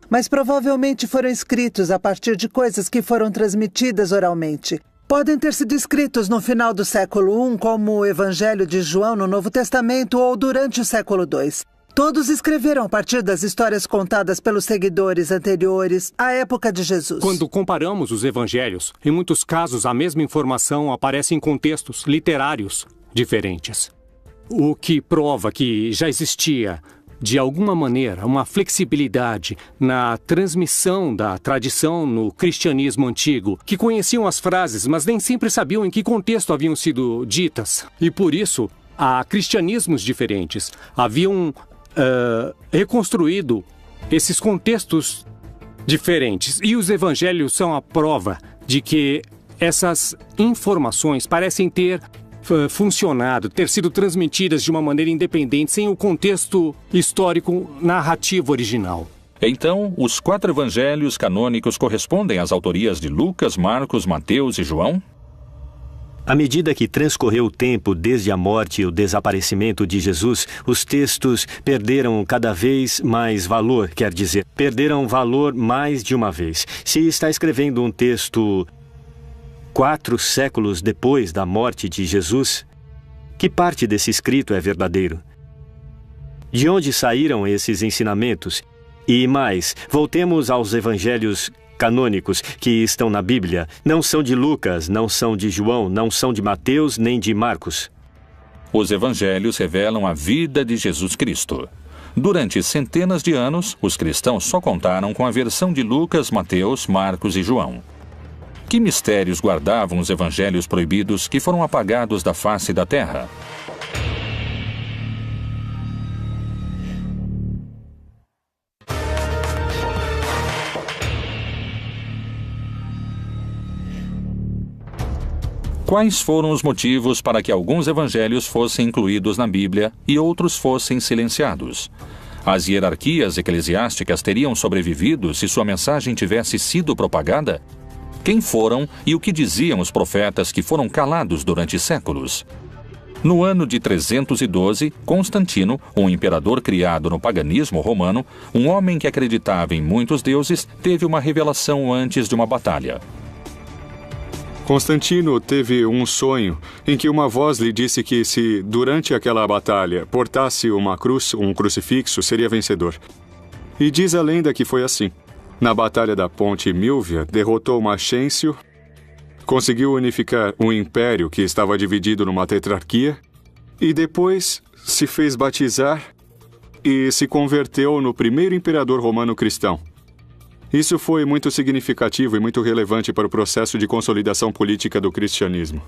Mas provavelmente foram escritos a partir de coisas que foram transmitidas oralmente. Podem ter sido escritos no final do século I, como o Evangelho de João no Novo Testamento, ou durante o século II. Todos escreveram a partir das histórias contadas pelos seguidores anteriores à época de Jesus. Quando comparamos os evangelhos, em muitos casos a mesma informação aparece em contextos literários diferentes. O que prova que já existia, de alguma maneira, uma flexibilidade na transmissão da tradição no cristianismo antigo, que conheciam as frases, mas nem sempre sabiam em que contexto haviam sido ditas. E por isso, há cristianismos diferentes. Haviam reconstruído esses contextos diferentes. E os evangelhos são a prova de que essas informações parecem ter funcionado, ter sido transmitidas de uma maneira independente, sem o contexto histórico narrativo original. Então, os 4 evangelhos canônicos correspondem às autorias de Lucas, Marcos, Mateus e João? À medida que transcorreu o tempo desde a morte e o desaparecimento de Jesus, os textos perderam cada vez mais valor, quer dizer, perderam valor mais de uma vez. Se está escrevendo um texto 4 séculos depois da morte de Jesus, que parte desse escrito é verdadeiro? De onde saíram esses ensinamentos? E mais, voltemos aos evangelhos canônicos que estão na Bíblia. Não são de Lucas, não são de João, não são de Mateus nem de Marcos. Os evangelhos revelam a vida de Jesus Cristo. Durante centenas de anos, os cristãos só contaram com a versão de Lucas, Mateus, Marcos e João. Que mistérios guardavam os evangelhos proibidos que foram apagados da face da terra? Quais foram os motivos para que alguns evangelhos fossem incluídos na Bíblia e outros fossem silenciados? As hierarquias eclesiásticas teriam sobrevivido se sua mensagem tivesse sido propagada? Quem foram e o que diziam os profetas que foram calados durante séculos? No ano de 312, Constantino, um imperador criado no paganismo romano, um homem que acreditava em muitos deuses, teve uma revelação antes de uma batalha. Constantino teve um sonho em que uma voz lhe disse que se, durante aquela batalha, portasse uma cruz, um crucifixo, seria vencedor. E diz a lenda que foi assim. Na batalha da Ponte Milvia, derrotou Maxêncio, conseguiu unificar um império que estava dividido numa tetrarquia e depois se fez batizar e se converteu no primeiro imperador romano cristão. Isso foi muito significativo e muito relevante para o processo de consolidação política do cristianismo.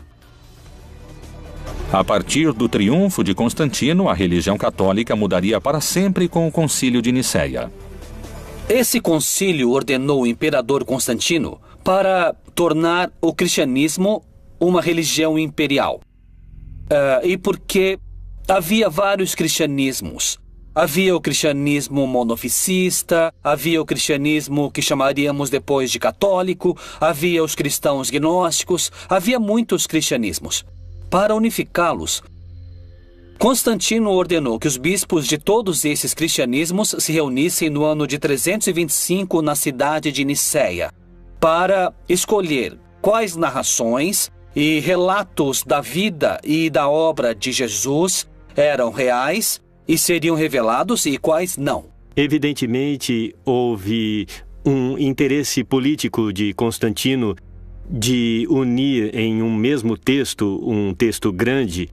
A partir do triunfo de Constantino, a religião católica mudaria para sempre com o Concílio de Nicéia. Esse concílio ordenou o imperador Constantino para tornar o cristianismo uma religião imperial. E porque havia vários cristianismos. Havia o cristianismo monofisista, havia o cristianismo que chamaríamos depois de católico, havia os cristãos gnósticos, havia muitos cristianismos. Para unificá-los, Constantino ordenou que os bispos de todos esses cristianismos se reunissem no ano de 325 na cidade de Nicéia, para escolher quais narrações e relatos da vida e da obra de Jesus eram reais e seriam revelados e quais não. Evidentemente, houve um interesse político de Constantino de unir em um mesmo texto, um texto grande,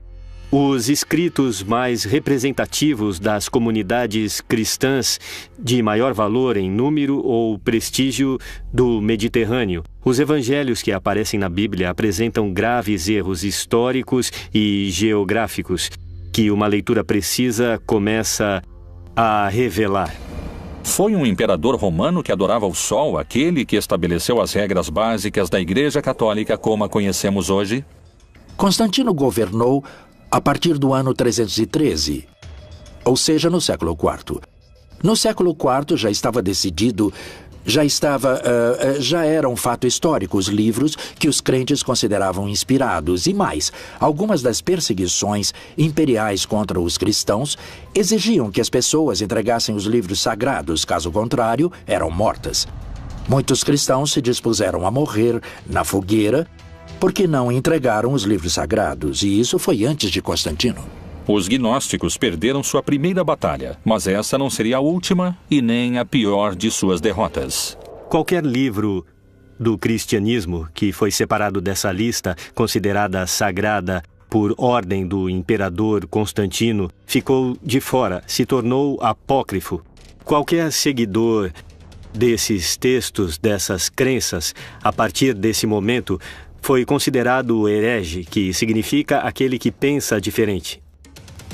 os escritos mais representativos das comunidades cristãs de maior valor em número ou prestígio do Mediterrâneo. Os evangelhos que aparecem na Bíblia apresentam graves erros históricos e geográficos que uma leitura precisa começa a revelar. Foi um imperador romano que adorava o sol, aquele que estabeleceu as regras básicas da Igreja Católica como a conhecemos hoje? Constantino governou a partir do ano 313, ou seja, no século IV. No século IV já estava decidido, já era um fato histórico os livros que os crentes consideravam inspirados e mais, algumas das perseguições imperiais contra os cristãos exigiam que as pessoas entregassem os livros sagrados, caso contrário, eram mortas. Muitos cristãos se dispuseram a morrer na fogueira porque não entregaram os livros sagrados, e isso foi antes de Constantino. Os gnósticos perderam sua primeira batalha, mas essa não seria a última e nem a pior de suas derrotas. Qualquer livro do cristianismo que foi separado dessa lista, considerada sagrada por ordem do imperador Constantino, ficou de fora, se tornou apócrifo. Qualquer seguidor desses textos, dessas crenças, a partir desse momento, foi considerado herege, que significa aquele que pensa diferente.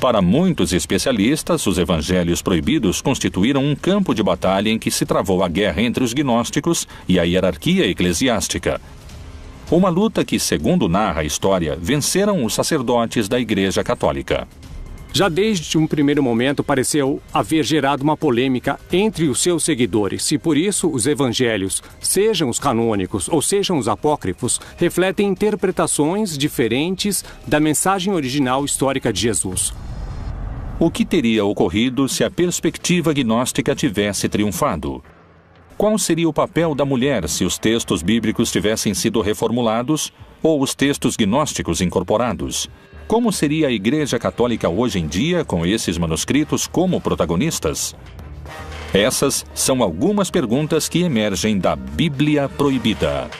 Para muitos especialistas, os evangelhos proibidos constituíram um campo de batalha em que se travou a guerra entre os gnósticos e a hierarquia eclesiástica. Uma luta que, segundo narra a história, venceram os sacerdotes da Igreja Católica. Já desde um primeiro momento pareceu haver gerado uma polêmica entre os seus seguidores e por isso os evangelhos, sejam os canônicos ou sejam os apócrifos, refletem interpretações diferentes da mensagem original histórica de Jesus. O que teria ocorrido se a perspectiva gnóstica tivesse triunfado? Qual seria o papel da mulher se os textos bíblicos tivessem sido reformulados ou os textos gnósticos incorporados? Como seria a Igreja Católica hoje em dia com esses manuscritos como protagonistas? Essas são algumas perguntas que emergem da Bíblia Proibida.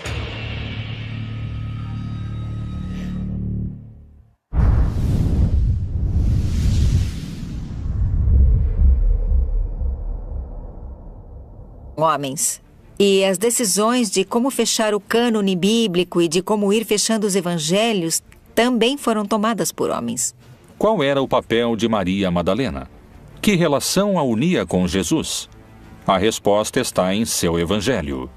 Homens. E as decisões de como fechar o cânone bíblico e de como ir fechando os evangelhos também foram tomadas por homens. Qual era o papel de Maria Madalena? Que relação a unia com Jesus? A resposta está em seu evangelho.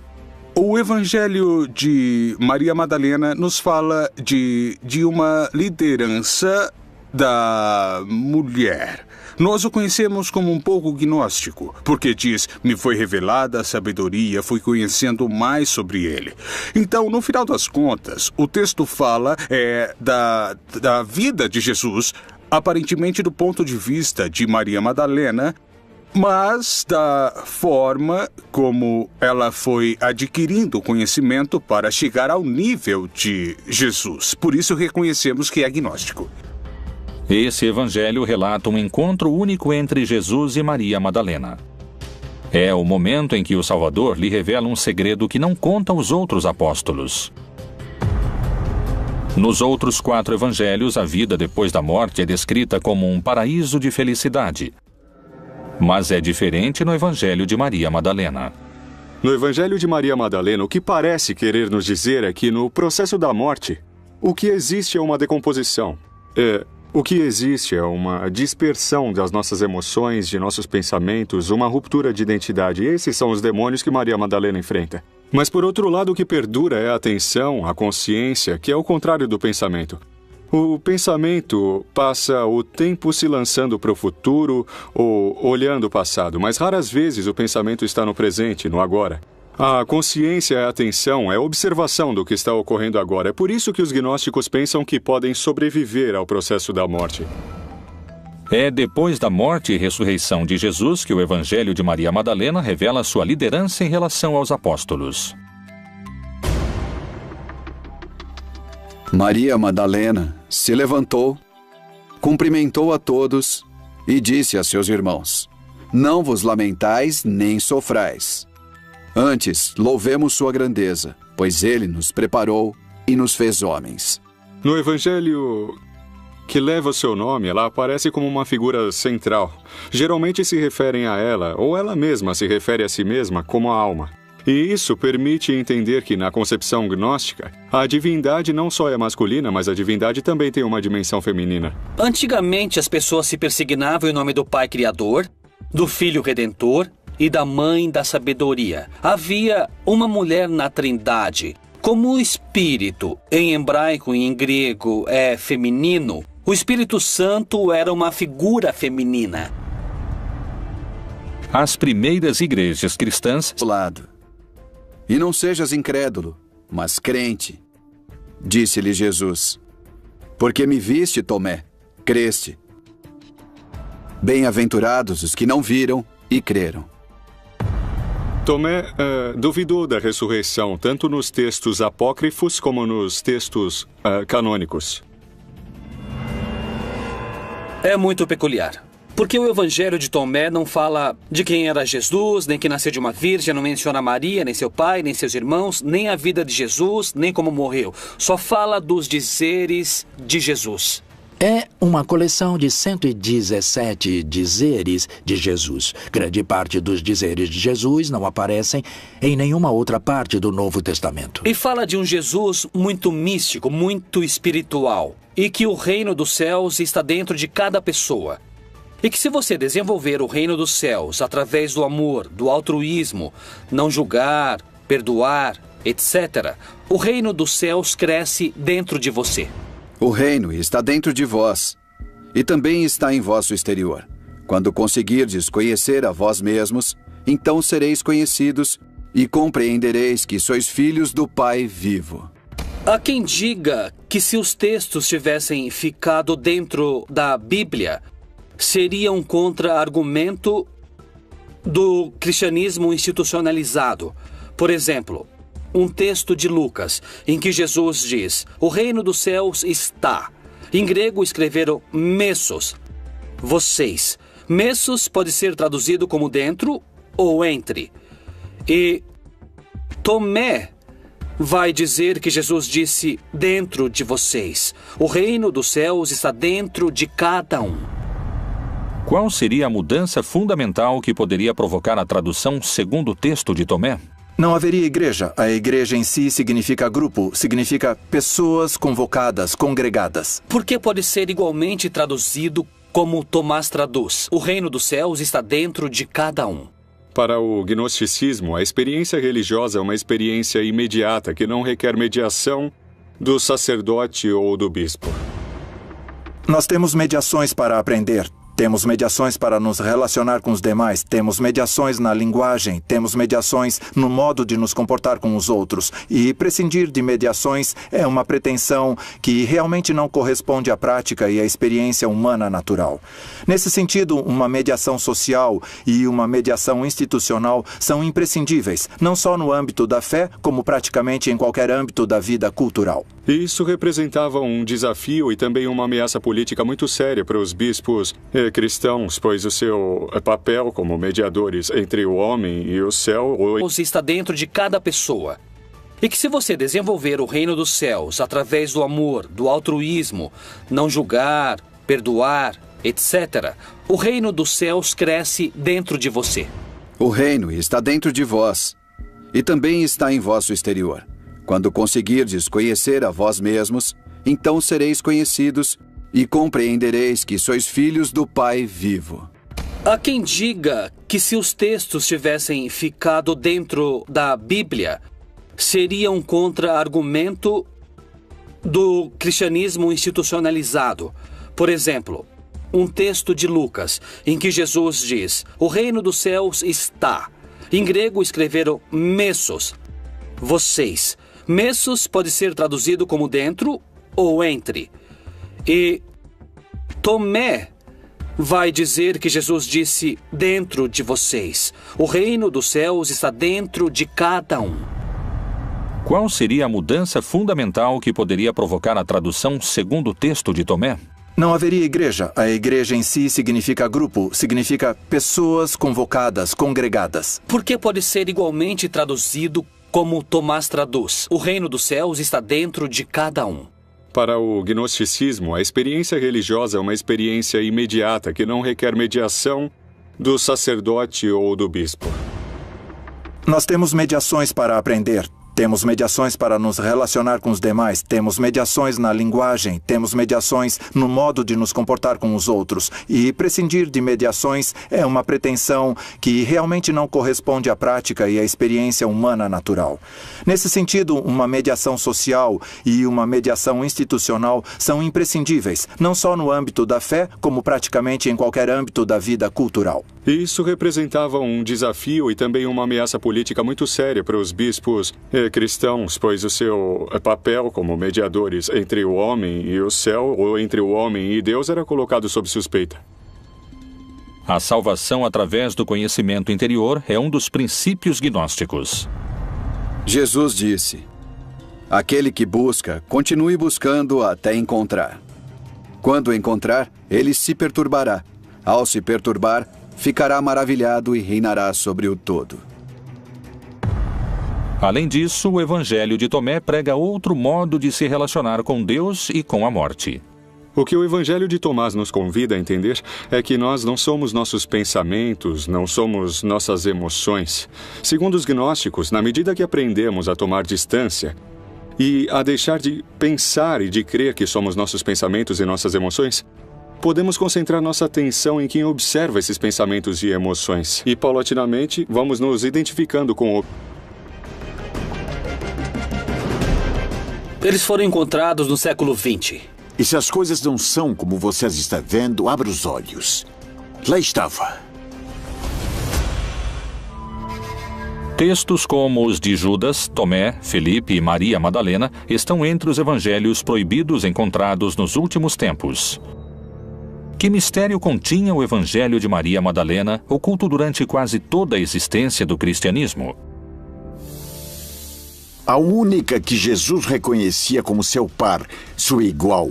O evangelho de Maria Madalena nos fala de uma liderança da mulher. Nós o conhecemos como um pouco gnóstico, porque diz, me foi revelada a sabedoria, fui conhecendo mais sobre ele. Então, no final das contas, o texto fala da vida de Jesus, aparentemente do ponto de vista de Maria Madalena, mas da forma como ela foi adquirindo conhecimento para chegar ao nível de Jesus. Por isso reconhecemos que é agnóstico. Esse evangelho relata um encontro único entre Jesus e Maria Madalena. É o momento em que o Salvador lhe revela um segredo que não conta aos outros apóstolos. Nos outros 4 evangelhos, a vida depois da morte é descrita como um paraíso de felicidade. Mas é diferente no evangelho de Maria Madalena. No evangelho de Maria Madalena, o que parece querer nos dizer é que no processo da morte, o que existe é uma decomposição. O que existe é uma dispersão das nossas emoções, de nossos pensamentos, uma ruptura de identidade. Esses são os demônios que Maria Madalena enfrenta. Mas, por outro lado, o que perdura é a atenção, a consciência, que é o contrário do pensamento. O pensamento passa o tempo se lançando para o futuro ou olhando o passado, mas raras vezes o pensamento está no presente, no agora. A consciência é a atenção, é a observação do que está ocorrendo agora. É por isso que os gnósticos pensam que podem sobreviver ao processo da morte. É depois da morte e ressurreição de Jesus que o evangelho de Maria Madalena revela sua liderança em relação aos apóstolos. Maria Madalena se levantou, cumprimentou a todos e disse a seus irmãos: Não vos lamentais nem sofrais. Antes, louvemos sua grandeza, pois ele nos preparou e nos fez homens. No evangelho que leva o seu nome, ela aparece como uma figura central. Geralmente se referem a ela, ou ela mesma se refere a si mesma como a alma. E isso permite entender que, na concepção gnóstica, a divindade não só é masculina, mas a divindade também tem uma dimensão feminina. Antigamente, as pessoas se persignavam em nome do Pai Criador, do Filho Redentor e da Mãe da Sabedoria. Havia uma mulher na Trindade. Como o Espírito, em hebraico e em grego, é feminino, o Espírito Santo era uma figura feminina. As primeiras igrejas cristãs... E não sejas incrédulo, mas crente, disse-lhe Jesus. Porque me viste, Tomé, creste. Bem-aventurados os que não viram e creram. Tomé duvidou da ressurreição, tanto nos textos apócrifos como nos textos canônicos. É muito peculiar. Porque o evangelho de Tomé não fala de quem era Jesus, nem que nasceu de uma virgem, não menciona Maria, nem seu pai, nem seus irmãos, nem a vida de Jesus, nem como morreu. Só fala dos dizeres de Jesus. É uma coleção de 117 dizeres de Jesus. Grande parte dos dizeres de Jesus não aparecem em nenhuma outra parte do Novo Testamento. E fala de um Jesus muito místico, muito espiritual, e que o reino dos céus está dentro de cada pessoa. E que se você desenvolver o reino dos céus através do amor, do altruísmo, não julgar, perdoar, etc., o reino dos céus cresce dentro de você. O reino está dentro de vós e também está em vosso exterior. Quando conseguirdes conhecer a vós mesmos, então sereis conhecidos e compreendereis que sois filhos do Pai vivo. Há quem diga que se os textos tivessem ficado dentro da Bíblia, seria um contra-argumento do cristianismo institucionalizado. Por exemplo, um texto de Lucas, em que Jesus diz: o reino dos céus está. Em grego escreveram messos, vocês. Messos pode ser traduzido como dentro ou entre. E Tomé vai dizer que Jesus disse dentro de vocês. O reino dos céus está dentro de cada um. Qual seria a mudança fundamental que poderia provocar a tradução segundo o texto de Tomé? Não haveria igreja. A igreja em si significa grupo, significa pessoas convocadas, congregadas. Por que pode ser igualmente traduzido como Tomás traduz? O reino dos céus está dentro de cada um. Para o gnosticismo, a experiência religiosa é uma experiência imediata que não requer mediação do sacerdote ou do bispo. Nós temos mediações para aprender. Temos mediações para nos relacionar com os demais, temos mediações na linguagem, temos mediações no modo de nos comportar com os outros. E prescindir de mediações é uma pretensão que realmente não corresponde à prática e à experiência humana natural. Nesse sentido, uma mediação social e uma mediação institucional são imprescindíveis, não só no âmbito da fé, como praticamente em qualquer âmbito da vida cultural. Isso representava um desafio e também uma ameaça política muito séria para os bispos cristãos, pois o seu papel como mediadores entre o homem e o céu está dentro de cada pessoa. E que se você desenvolver o reino dos céus através do amor, do altruísmo, não julgar, perdoar, etc., o reino dos céus cresce dentro de você. O reino está dentro de vós e também está em vosso exterior. Quando conseguirdes conhecer a vós mesmos, então sereis conhecidos e compreendereis que sois filhos do Pai vivo. Há quem diga que se os textos tivessem ficado dentro da Bíblia, seria um contra-argumento do cristianismo institucionalizado. Por exemplo, um texto de Lucas, em que Jesus diz: o reino dos céus está. Em grego escreveram mesos, vocês. Mesos pode ser traduzido como dentro ou entre. E Tomé vai dizer que Jesus disse dentro de vocês. O reino dos céus está dentro de cada um. Qual seria a mudança fundamental que poderia provocar a tradução segundo o texto de Tomé? Não haveria igreja. A igreja em si significa grupo, significa pessoas convocadas, congregadas. Por que pode ser igualmente traduzido como Tomás traduz? O reino dos céus está dentro de cada um. Para o gnosticismo, a experiência religiosa é uma experiência imediata que não requer mediação do sacerdote ou do bispo. Nós temos mediações para aprender. Temos mediações para nos relacionar com os demais, temos mediações na linguagem, temos mediações no modo de nos comportar com os outros. E prescindir de mediações é uma pretensão que realmente não corresponde à prática e à experiência humana natural. Nesse sentido, uma mediação social e uma mediação institucional são imprescindíveis, não só no âmbito da fé, como praticamente em qualquer âmbito da vida cultural. Isso representava um desafio e também uma ameaça política muito séria para os bispos cristãos, pois o seu papel como mediadores entre o homem e o céu, ou entre o homem e Deus, era colocado sob suspeita. A salvação através do conhecimento interior é um dos princípios gnósticos. Jesus disse: aquele que busca, continue buscando até encontrar. Quando encontrar, ele se perturbará. Ao se perturbar, ficará maravilhado e reinará sobre o todo. Além disso, o Evangelho de Tomé prega outro modo de se relacionar com Deus e com a morte. O que o Evangelho de Tomás nos convida a entender é que nós não somos nossos pensamentos, não somos nossas emoções. Segundo os gnósticos, na medida que aprendemos a tomar distância e a deixar de pensar e de crer que somos nossos pensamentos e nossas emoções, podemos concentrar nossa atenção em quem observa esses pensamentos e emoções. E, paulatinamente, vamos nos identificando com o... Eles foram encontrados no século XX. E se as coisas não são como você as está vendo, abra os olhos. Lá estava. Textos como os de Judas, Tomé, Felipe e Maria Madalena estão entre os evangelhos proibidos encontrados nos últimos tempos. Que mistério continha o evangelho de Maria Madalena, oculto durante quase toda a existência do cristianismo? A única que Jesus reconhecia como seu par, sua igual,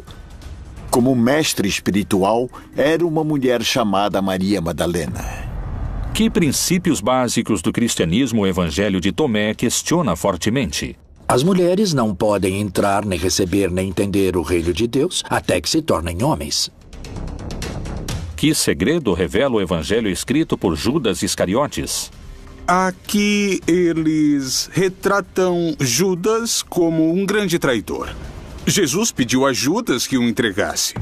como mestre espiritual, era uma mulher chamada Maria Madalena. Que princípios básicos do cristianismo o Evangelho de Tomé questiona fortemente? As mulheres não podem entrar, nem receber, nem entender o reino de Deus até que se tornem homens. Que segredo revela o Evangelho escrito por Judas Iscariotes? Aqui eles retratam Judas como um grande traidor. Jesus pediu a Judas que o entregasse.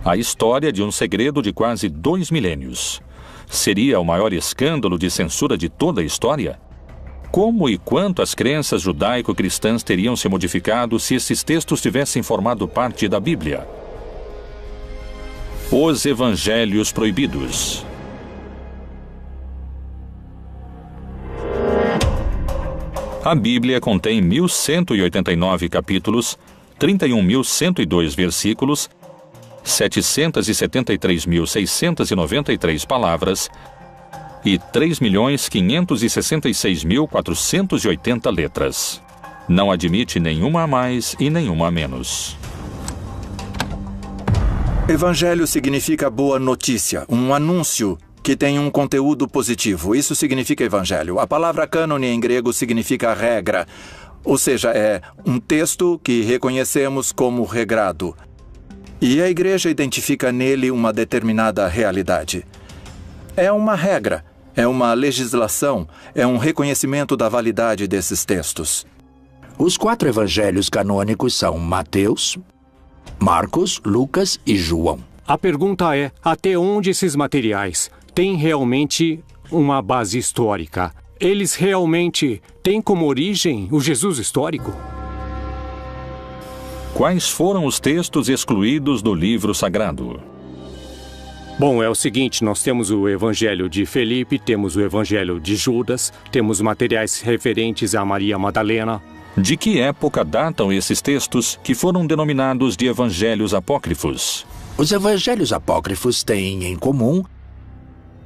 A história de um segredo de quase 2 milênios. Seria o maior escândalo de censura de toda a história? Como e quanto as crenças judaico-cristãs teriam se modificado se esses textos tivessem formado parte da Bíblia? Os Evangelhos Proibidos. A Bíblia contém 1.189 capítulos, 31.102 versículos, 773.693 palavras e 3.566.480 letras. Não admite nenhuma a mais e nenhuma a menos. Evangelho significa boa notícia, um anúncio que tem um conteúdo positivo. Isso significa evangelho. A palavra cânone em grego significa regra, ou seja, é um texto que reconhecemos como regrado. E a igreja identifica nele uma determinada realidade. É uma regra, é uma legislação, é um reconhecimento da validade desses textos. Os 4 evangelhos canônicos são Mateus, Marcos, Lucas e João. A pergunta é, até onde esses materiais têm realmente uma base histórica? Eles realmente têm como origem o Jesus histórico? Quais foram os textos excluídos do livro sagrado? Bom, é o seguinte, nós temos o Evangelho de Felipe, temos o Evangelho de Judas, temos materiais referentes a Maria Madalena. De que época datam esses textos que foram denominados de evangelhos apócrifos? Os evangelhos apócrifos têm em comum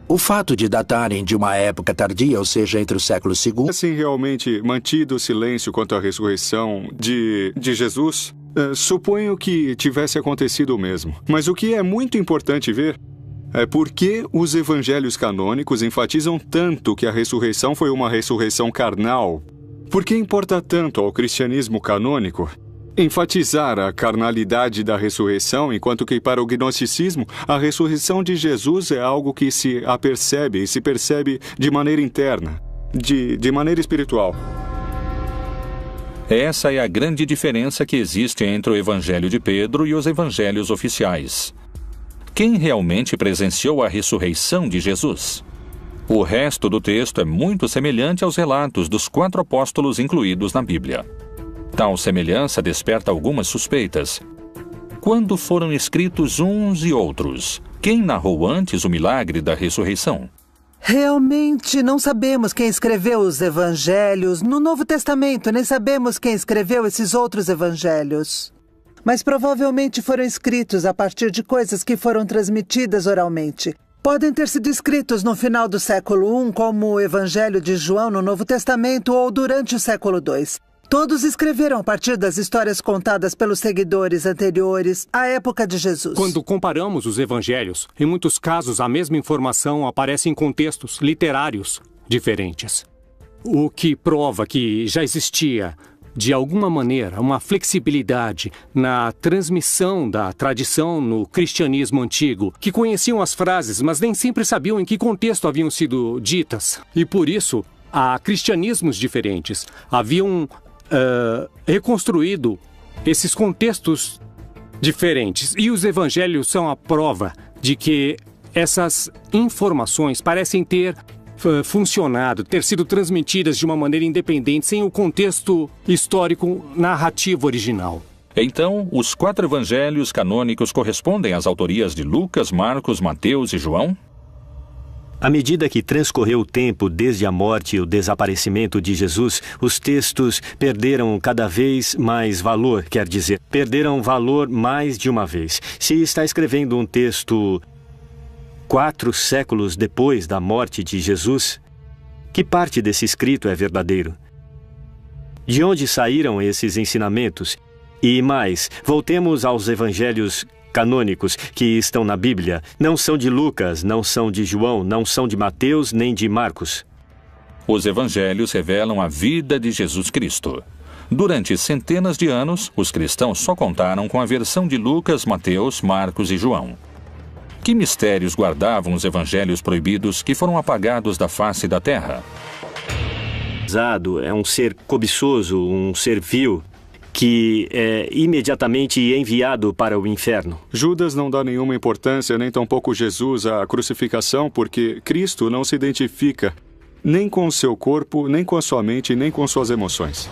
o fato de datarem de uma época tardia, ou seja, entre o século II... Assim, realmente mantido o silêncio quanto à ressurreição de Jesus, suponho que tivesse acontecido o mesmo. Mas o que é muito importante ver é por que os evangelhos canônicos enfatizam tanto que a ressurreição foi uma ressurreição carnal. Por que importa tanto ao cristianismo canônico enfatizar a carnalidade da ressurreição, enquanto que para o gnosticismo a ressurreição de Jesus é algo que se apercebe e se percebe de maneira interna, de maneira espiritual? Essa é a grande diferença que existe entre o Evangelho de Pedro e os evangelhos oficiais. Quem realmente presenciou a ressurreição de Jesus? O resto do texto é muito semelhante aos relatos dos 4 apóstolos incluídos na Bíblia. Tal semelhança desperta algumas suspeitas. Quando foram escritos uns e outros? Quem narrou antes o milagre da ressurreição? Realmente não sabemos quem escreveu os evangelhos. No Novo Testamento, nem sabemos quem escreveu esses outros evangelhos. Mas provavelmente foram escritos a partir de coisas que foram transmitidas oralmente. Podem ter sido escritos no final do século I, como o Evangelho de João no Novo Testamento, ou durante o século II. Todos escreveram a partir das histórias contadas pelos seguidores anteriores à época de Jesus. Quando comparamos os evangelhos, em muitos casos a mesma informação aparece em contextos literários diferentes. O que prova que já existia, de alguma maneira, uma flexibilidade na transmissão da tradição no cristianismo antigo, que conheciam as frases, mas nem sempre sabiam em que contexto haviam sido ditas. E por isso, há cristianismos diferentes. Haviam reconstruído esses contextos diferentes. E os evangelhos são a prova de que essas informações parecem ter funcionado, ter sido transmitidas de uma maneira independente, sem o contexto histórico narrativo original. Então, os 4 evangelhos canônicos correspondem às autorias de Lucas, Marcos, Mateus e João? À medida que transcorreu o tempo desde a morte e o desaparecimento de Jesus, os textos perderam cada vez mais valor, quer dizer, perderam valor mais de uma vez. Se está escrevendo um texto 4 séculos depois da morte de Jesus, que parte desse escrito é verdadeiro? De onde saíram esses ensinamentos? E mais, voltemos aos evangelhos canônicos que estão na Bíblia. Não são de Lucas, não são de João, não são de Mateus nem de Marcos. Os evangelhos revelam a vida de Jesus Cristo. Durante centenas de anos, os cristãos só contaram com a versão de Lucas, Mateus, Marcos e João. Que mistérios guardavam os evangelhos proibidos que foram apagados da face da terra? É um ser cobiçoso, um ser vil, que é imediatamente enviado para o inferno. Judas não dá nenhuma importância, nem tampouco Jesus, à crucificação, porque Cristo não se identifica nem com o seu corpo, nem com a sua mente, nem com suas emoções.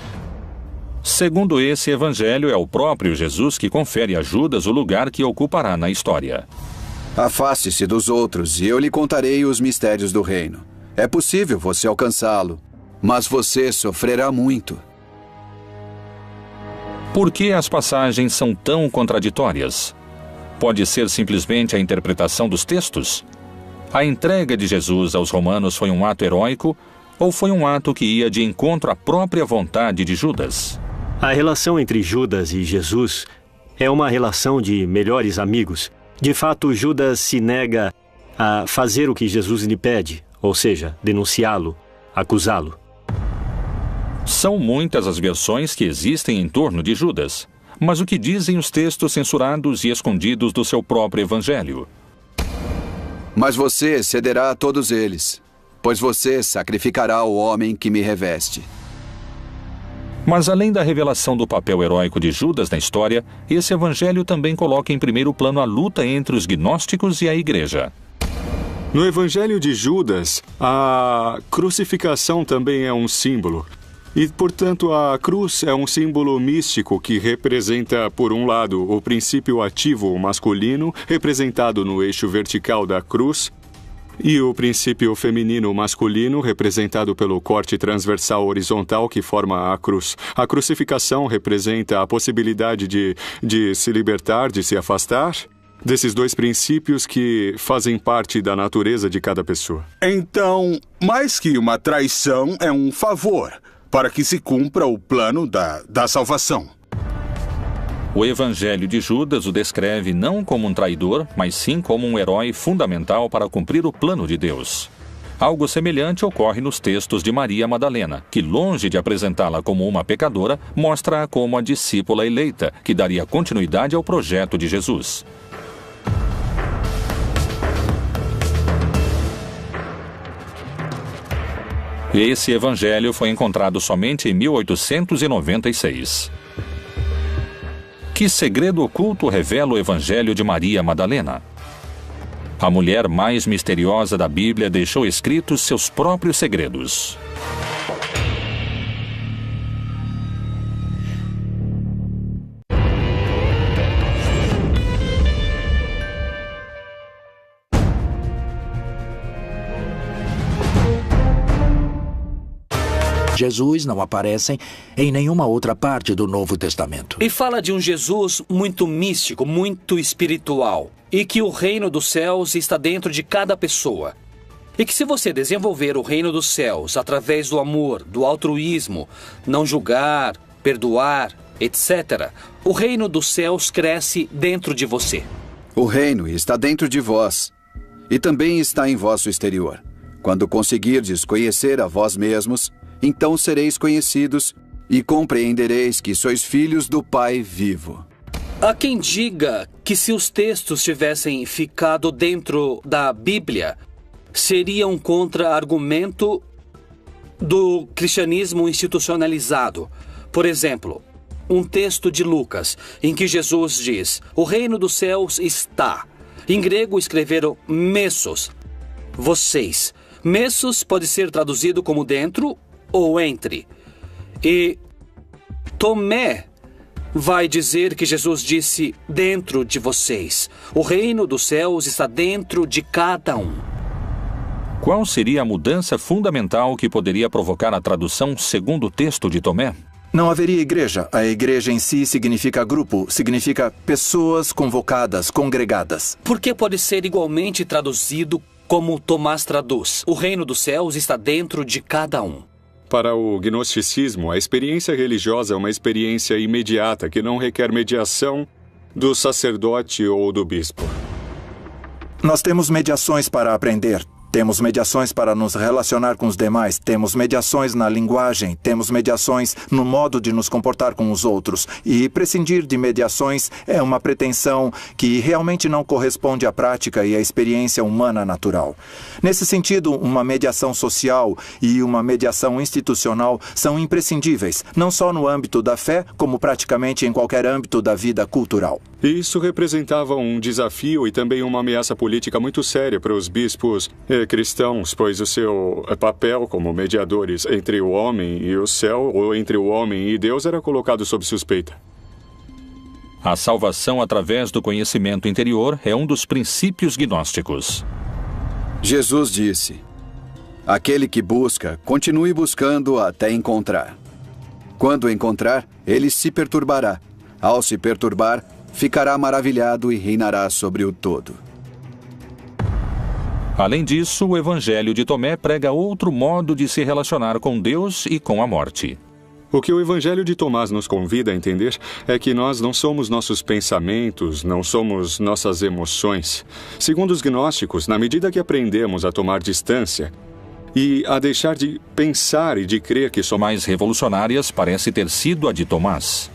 Segundo esse evangelho, é o próprio Jesus que confere a Judas o lugar que ocupará na história. Afaste-se dos outros e eu lhe contarei os mistérios do reino. É possível você alcançá-lo, mas você sofrerá muito. Por que as passagens são tão contraditórias? Pode ser simplesmente a interpretação dos textos? A entrega de Jesus aos romanos foi um ato heróico ou foi um ato que ia de encontro à própria vontade de Judas? A relação entre Judas e Jesus é uma relação de melhores amigos. De fato, Judas se nega a fazer o que Jesus lhe pede, ou seja, denunciá-lo, acusá-lo. São muitas as versões que existem em torno de Judas. Mas o que dizem os textos censurados e escondidos do seu próprio evangelho? Mas você cederá a todos eles, pois você sacrificará o homem que me reveste. Mas além da revelação do papel heróico de Judas na história, esse evangelho também coloca em primeiro plano a luta entre os gnósticos e a igreja. No evangelho de Judas, a crucificação também é um símbolo. E, portanto, a cruz é um símbolo místico que representa, por um lado, o princípio ativo masculino, representado no eixo vertical da cruz, e o princípio feminino masculino, representado pelo corte transversal horizontal que forma a cruz. A crucificação representa a possibilidade de se libertar, de se afastar desses dois princípios que fazem parte da natureza de cada pessoa. Então, mais que uma traição, é um favor para que se cumpra o plano da salvação. O evangelho de Judas o descreve não como um traidor, mas sim como um herói fundamental para cumprir o plano de Deus. Algo semelhante ocorre nos textos de Maria Madalena, que, longe de apresentá-la como uma pecadora, mostra-a como a discípula eleita, que daria continuidade ao projeto de Jesus. Esse evangelho foi encontrado somente em 1896. Que segredo oculto revela o evangelho de Maria Madalena? A mulher mais misteriosa da Bíblia deixou escritos seus próprios segredos. Jesus não aparecem em nenhuma outra parte do Novo Testamento. E fala de um Jesus muito místico, muito espiritual. E que o reino dos céus está dentro de cada pessoa. E que se você desenvolver o reino dos céus através do amor, do altruísmo, não julgar, perdoar, etc., o reino dos céus cresce dentro de você. O reino está dentro de vós e também está em vosso exterior. Quando conseguirdes conhecer a vós mesmos, então sereis conhecidos e compreendereis que sois filhos do Pai vivo. Há quem diga que se os textos tivessem ficado dentro da Bíblia, seria um contra-argumento do cristianismo institucionalizado. Por exemplo, um texto de Lucas, em que Jesus diz: o reino dos céus está. Em grego escreveram messos, vocês. Messos pode ser traduzido como dentro ou entre. E Tomé vai dizer que Jesus disse dentro de vocês. O reino dos céus está dentro de cada um. Qual seria a mudança fundamental que poderia provocar a tradução segundo o texto de Tomé? Não haveria igreja. A igreja em si significa grupo, significa pessoas convocadas, congregadas. Por que pode ser igualmente traduzido como Tomás traduz? O reino dos céus está dentro de cada um. Para o gnosticismo, a experiência religiosa é uma experiência imediata que não requer mediação do sacerdote ou do bispo. Nós temos mediações para aprender. Temos mediações para nos relacionar com os demais, temos mediações na linguagem, temos mediações no modo de nos comportar com os outros. E prescindir de mediações é uma pretensão que realmente não corresponde à prática e à experiência humana natural. Nesse sentido, uma mediação social e uma mediação institucional são imprescindíveis, não só no âmbito da fé, como praticamente em qualquer âmbito da vida cultural. Isso representava um desafio e também uma ameaça política muito séria para os bispos cristãos, pois o seu papel como mediadores entre o homem e o céu, ou entre o homem e Deus, era colocado sob suspeita. A salvação através do conhecimento interior é um dos princípios gnósticos. Jesus disse: aquele que busca, continue buscando até encontrar. Quando encontrar, ele se perturbará. Ao se perturbar, ficará maravilhado e reinará sobre o todo. Além disso, o Evangelho de Tomé prega outro modo de se relacionar com Deus e com a morte. O que o Evangelho de Tomás nos convida a entender é que nós não somos nossos pensamentos, não somos nossas emoções. Segundo os gnósticos, na medida que aprendemos a tomar distância e a deixar de pensar e de crer que somos mais revolucionárias, parece ter sido a de Tomás.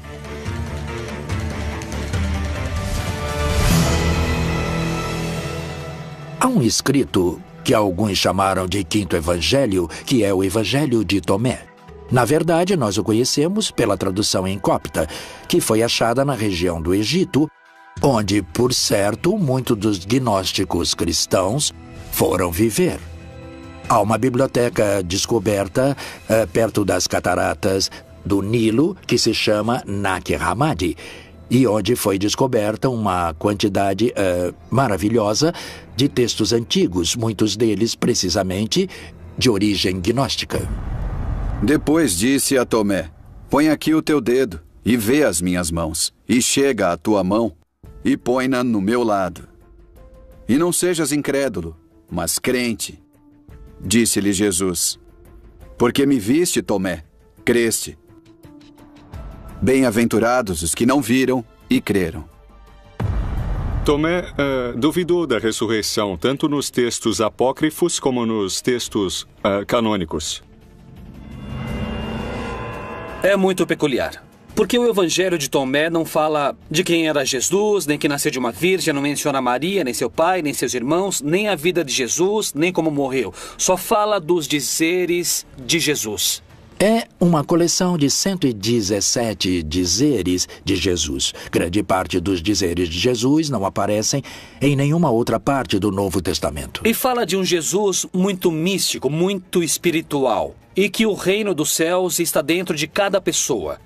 Há um escrito que alguns chamaram de Quinto Evangelho, que é o Evangelho de Tomé. Na verdade, nós o conhecemos pela tradução em copta, que foi achada na região do Egito, onde, por certo, muitos dos gnósticos cristãos foram viver. Há uma biblioteca descoberta perto das cataratas do Nilo, que se chama Nag Hammadi, e onde foi descoberta uma quantidade maravilhosa de textos antigos, muitos deles, precisamente, de origem gnóstica. Depois disse a Tomé: põe aqui o teu dedo e vê as minhas mãos, e chega a tua mão e põe-na no meu lado. E não sejas incrédulo, mas crente. Disse-lhe Jesus: porque me viste, Tomé, creste. Bem-aventurados os que não viram e creram. Tomé duvidou da ressurreição, tanto nos textos apócrifos como nos textos canônicos. É muito peculiar. Porque o Evangelho de Tomé não fala de quem era Jesus, nem que nasceu de uma virgem, não menciona Maria, nem seu pai, nem seus irmãos, nem a vida de Jesus, nem como morreu. Só fala dos dizeres de Jesus. É uma coleção de 117 dizeres de Jesus. Grande parte dos dizeres de Jesus não aparecem em nenhuma outra parte do Novo Testamento. E fala de um Jesus muito místico, muito espiritual. E que o reino dos céus está dentro de cada pessoa.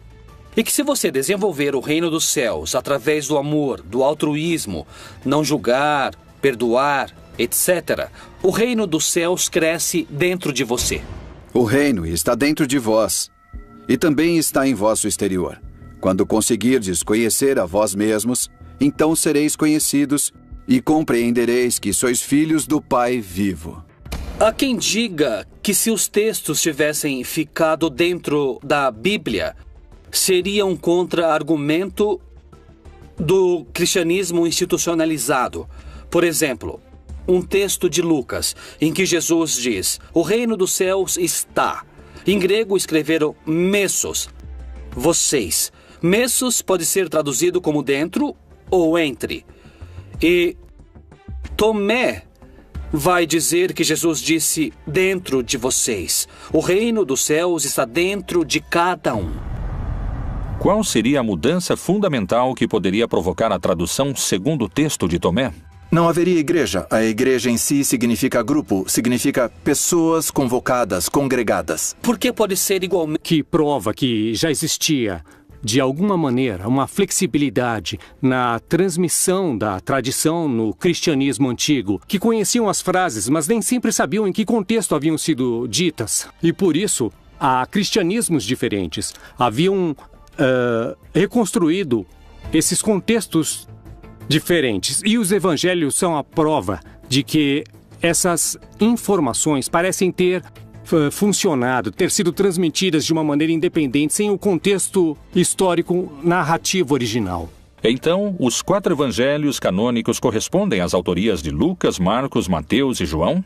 E que se você desenvolver o reino dos céus através do amor, do altruísmo, não julgar, perdoar, etc., o reino dos céus cresce dentro de você. O reino está dentro de vós, e também está em vosso exterior. Quando conseguirdes conhecer a vós mesmos, então sereis conhecidos e compreendereis que sois filhos do Pai vivo. Há quem diga que se os textos tivessem ficado dentro da Bíblia, seria um contra-argumento do cristianismo institucionalizado. Por exemplo, um texto de Lucas, em que Jesus diz: o reino dos céus está. Em grego escreveram messos, vocês. Messos pode ser traduzido como dentro ou entre. E Tomé vai dizer que Jesus disse dentro de vocês. O reino dos céus está dentro de cada um. Qual seria a mudança fundamental que poderia provocar a tradução segundo o texto de Tomé? Não haveria igreja. A igreja em si significa grupo, significa pessoas convocadas, congregadas. Por que pode ser igualmente? Que prova que já existia, de alguma maneira, uma flexibilidade na transmissão da tradição no cristianismo antigo, que conheciam as frases, mas nem sempre sabiam em que contexto haviam sido ditas. E por isso, há cristianismos diferentes. Haviam reconstruído esses contextos diferentes. E os evangelhos são a prova de que essas informações parecem ter funcionado, ter sido transmitidas de uma maneira independente, sem o contexto histórico narrativo original. Então, os 4 evangelhos canônicos correspondem às autorias de Lucas, Marcos, Mateus e João?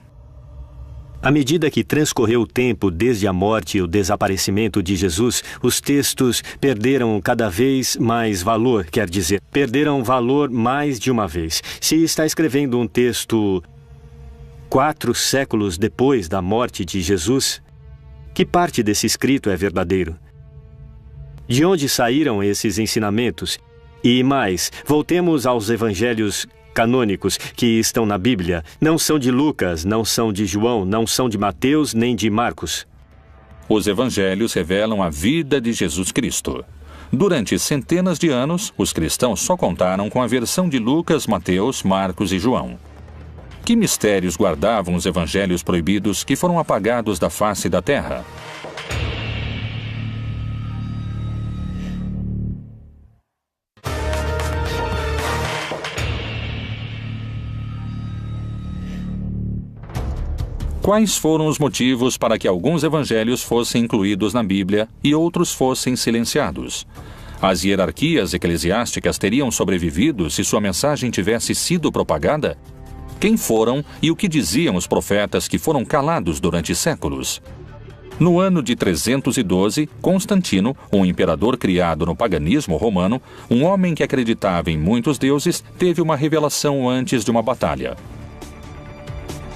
À medida que transcorreu o tempo desde a morte e o desaparecimento de Jesus, os textos perderam cada vez mais valor, quer dizer, perderam valor mais de uma vez. Se está escrevendo um texto 4 séculos depois da morte de Jesus, que parte desse escrito é verdadeiro? De onde saíram esses ensinamentos? E mais, voltemos aos evangelhos canônicos que estão na Bíblia. Não são de Lucas, não são de João, não são de Mateus nem de Marcos. Os evangelhos revelam a vida de Jesus Cristo. Durante centenas de anos, os cristãos só contaram com a versão de Lucas, Mateus, Marcos e João. Que mistérios guardavam os evangelhos proibidos que foram apagados da face da terra? Quais foram os motivos para que alguns evangelhos fossem incluídos na Bíblia e outros fossem silenciados? As hierarquias eclesiásticas teriam sobrevivido se sua mensagem tivesse sido propagada? Quem foram e o que diziam os profetas que foram calados durante séculos? No ano de 312, Constantino, um imperador criado no paganismo romano, um homem que acreditava em muitos deuses, teve uma revelação antes de uma batalha.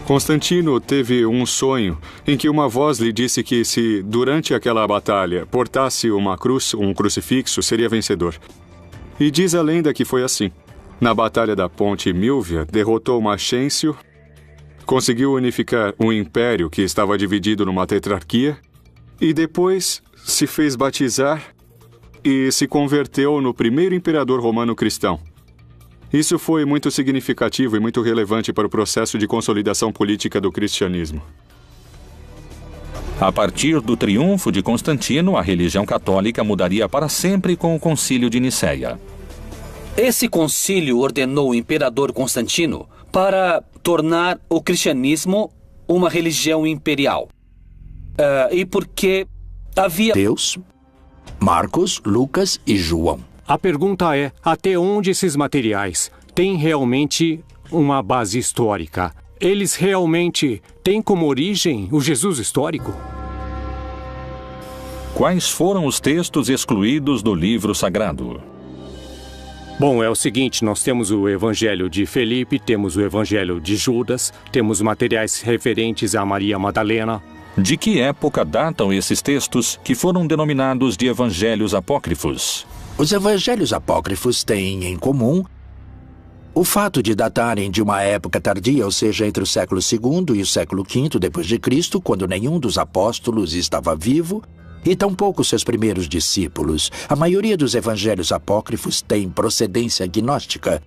Constantino teve um sonho em que uma voz lhe disse que se, durante aquela batalha, portasse uma cruz, um crucifixo, seria vencedor. E diz a lenda que foi assim. Na batalha da Ponte Milvia, derrotou Maxêncio, conseguiu unificar um império que estava dividido numa tetrarquia e depois se fez batizar e se converteu no primeiro imperador romano cristão. Isso foi muito significativo e muito relevante para o processo de consolidação política do cristianismo. A partir do triunfo de Constantino, a religião católica mudaria para sempre com o Concílio de Nicéia. Esse concílio ordenou o imperador Constantino para tornar o cristianismo uma religião imperial. E porque havia... Deus, Marcos, Lucas e João. A pergunta é, até onde esses materiais têm realmente uma base histórica? Eles realmente têm como origem o Jesus histórico? Quais foram os textos excluídos do livro sagrado? Bom, é o seguinte, nós temos o Evangelho de Felipe, temos o Evangelho de Judas, temos materiais referentes a Maria Madalena. De que época datam esses textos que foram denominados de evangelhos apócrifos? Os evangelhos apócrifos têm em comum o fato de datarem de uma época tardia, ou seja, entre o século II e o século V depois de Cristo, quando nenhum dos apóstolos estava vivo, e tampouco seus primeiros discípulos. A maioria dos evangelhos apócrifos tem procedência gnóstica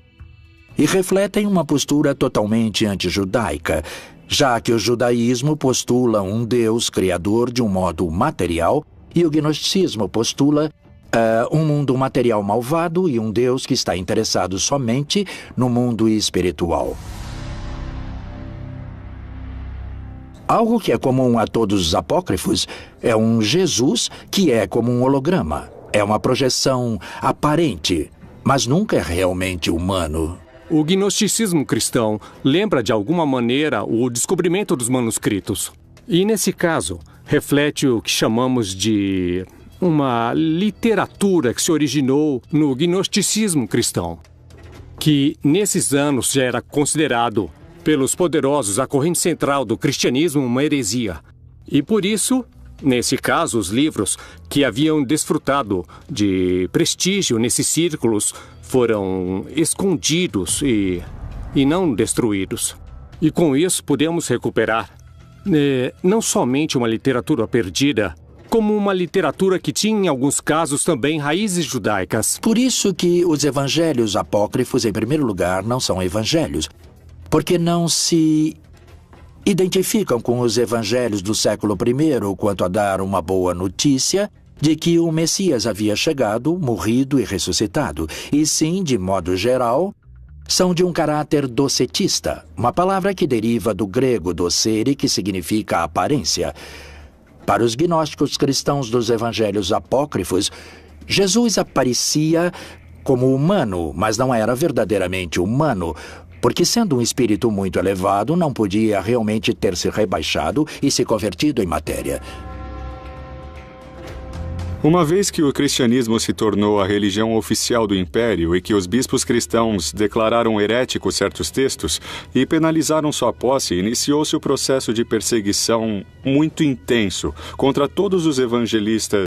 e refletem uma postura totalmente antijudaica, já que o judaísmo postula um Deus criador de um modo material e o gnosticismo postula um mundo material malvado e um Deus que está interessado somente no mundo espiritual. Algo que é comum a todos os apócrifos é um Jesus que é como um holograma. É uma projeção aparente, mas nunca é realmente humano. O gnosticismo cristão lembra de alguma maneira o descobrimento dos manuscritos. E nesse caso, reflete o que chamamos de uma literatura que se originou no gnosticismo cristão, que nesses anos já era considerado pelos poderosos a corrente central do cristianismo uma heresia. E por isso, nesse caso, os livros que haviam desfrutado de prestígio nesses círculos foram escondidos e não destruídos. E com isso podemos recuperar não somente uma literatura perdida, como uma literatura que tinha, em alguns casos, também raízes judaicas. Por isso que os evangelhos apócrifos, em primeiro lugar, não são evangelhos, porque não se identificam com os evangelhos do século I quanto a dar uma boa notícia de que o Messias havia chegado, morrido e ressuscitado, e sim, de modo geral, são de um caráter docetista, uma palavra que deriva do grego docere, que significa aparência. Para os gnósticos cristãos dos evangelhos apócrifos, Jesus aparecia como humano, mas não era verdadeiramente humano, porque sendo um espírito muito elevado, não podia realmente ter se rebaixado e se convertido em matéria. Uma vez que o cristianismo se tornou a religião oficial do império e que os bispos cristãos declararam heréticos certos textos e penalizaram sua posse, iniciou-se o processo de perseguição muito intenso contra todos os evangelistas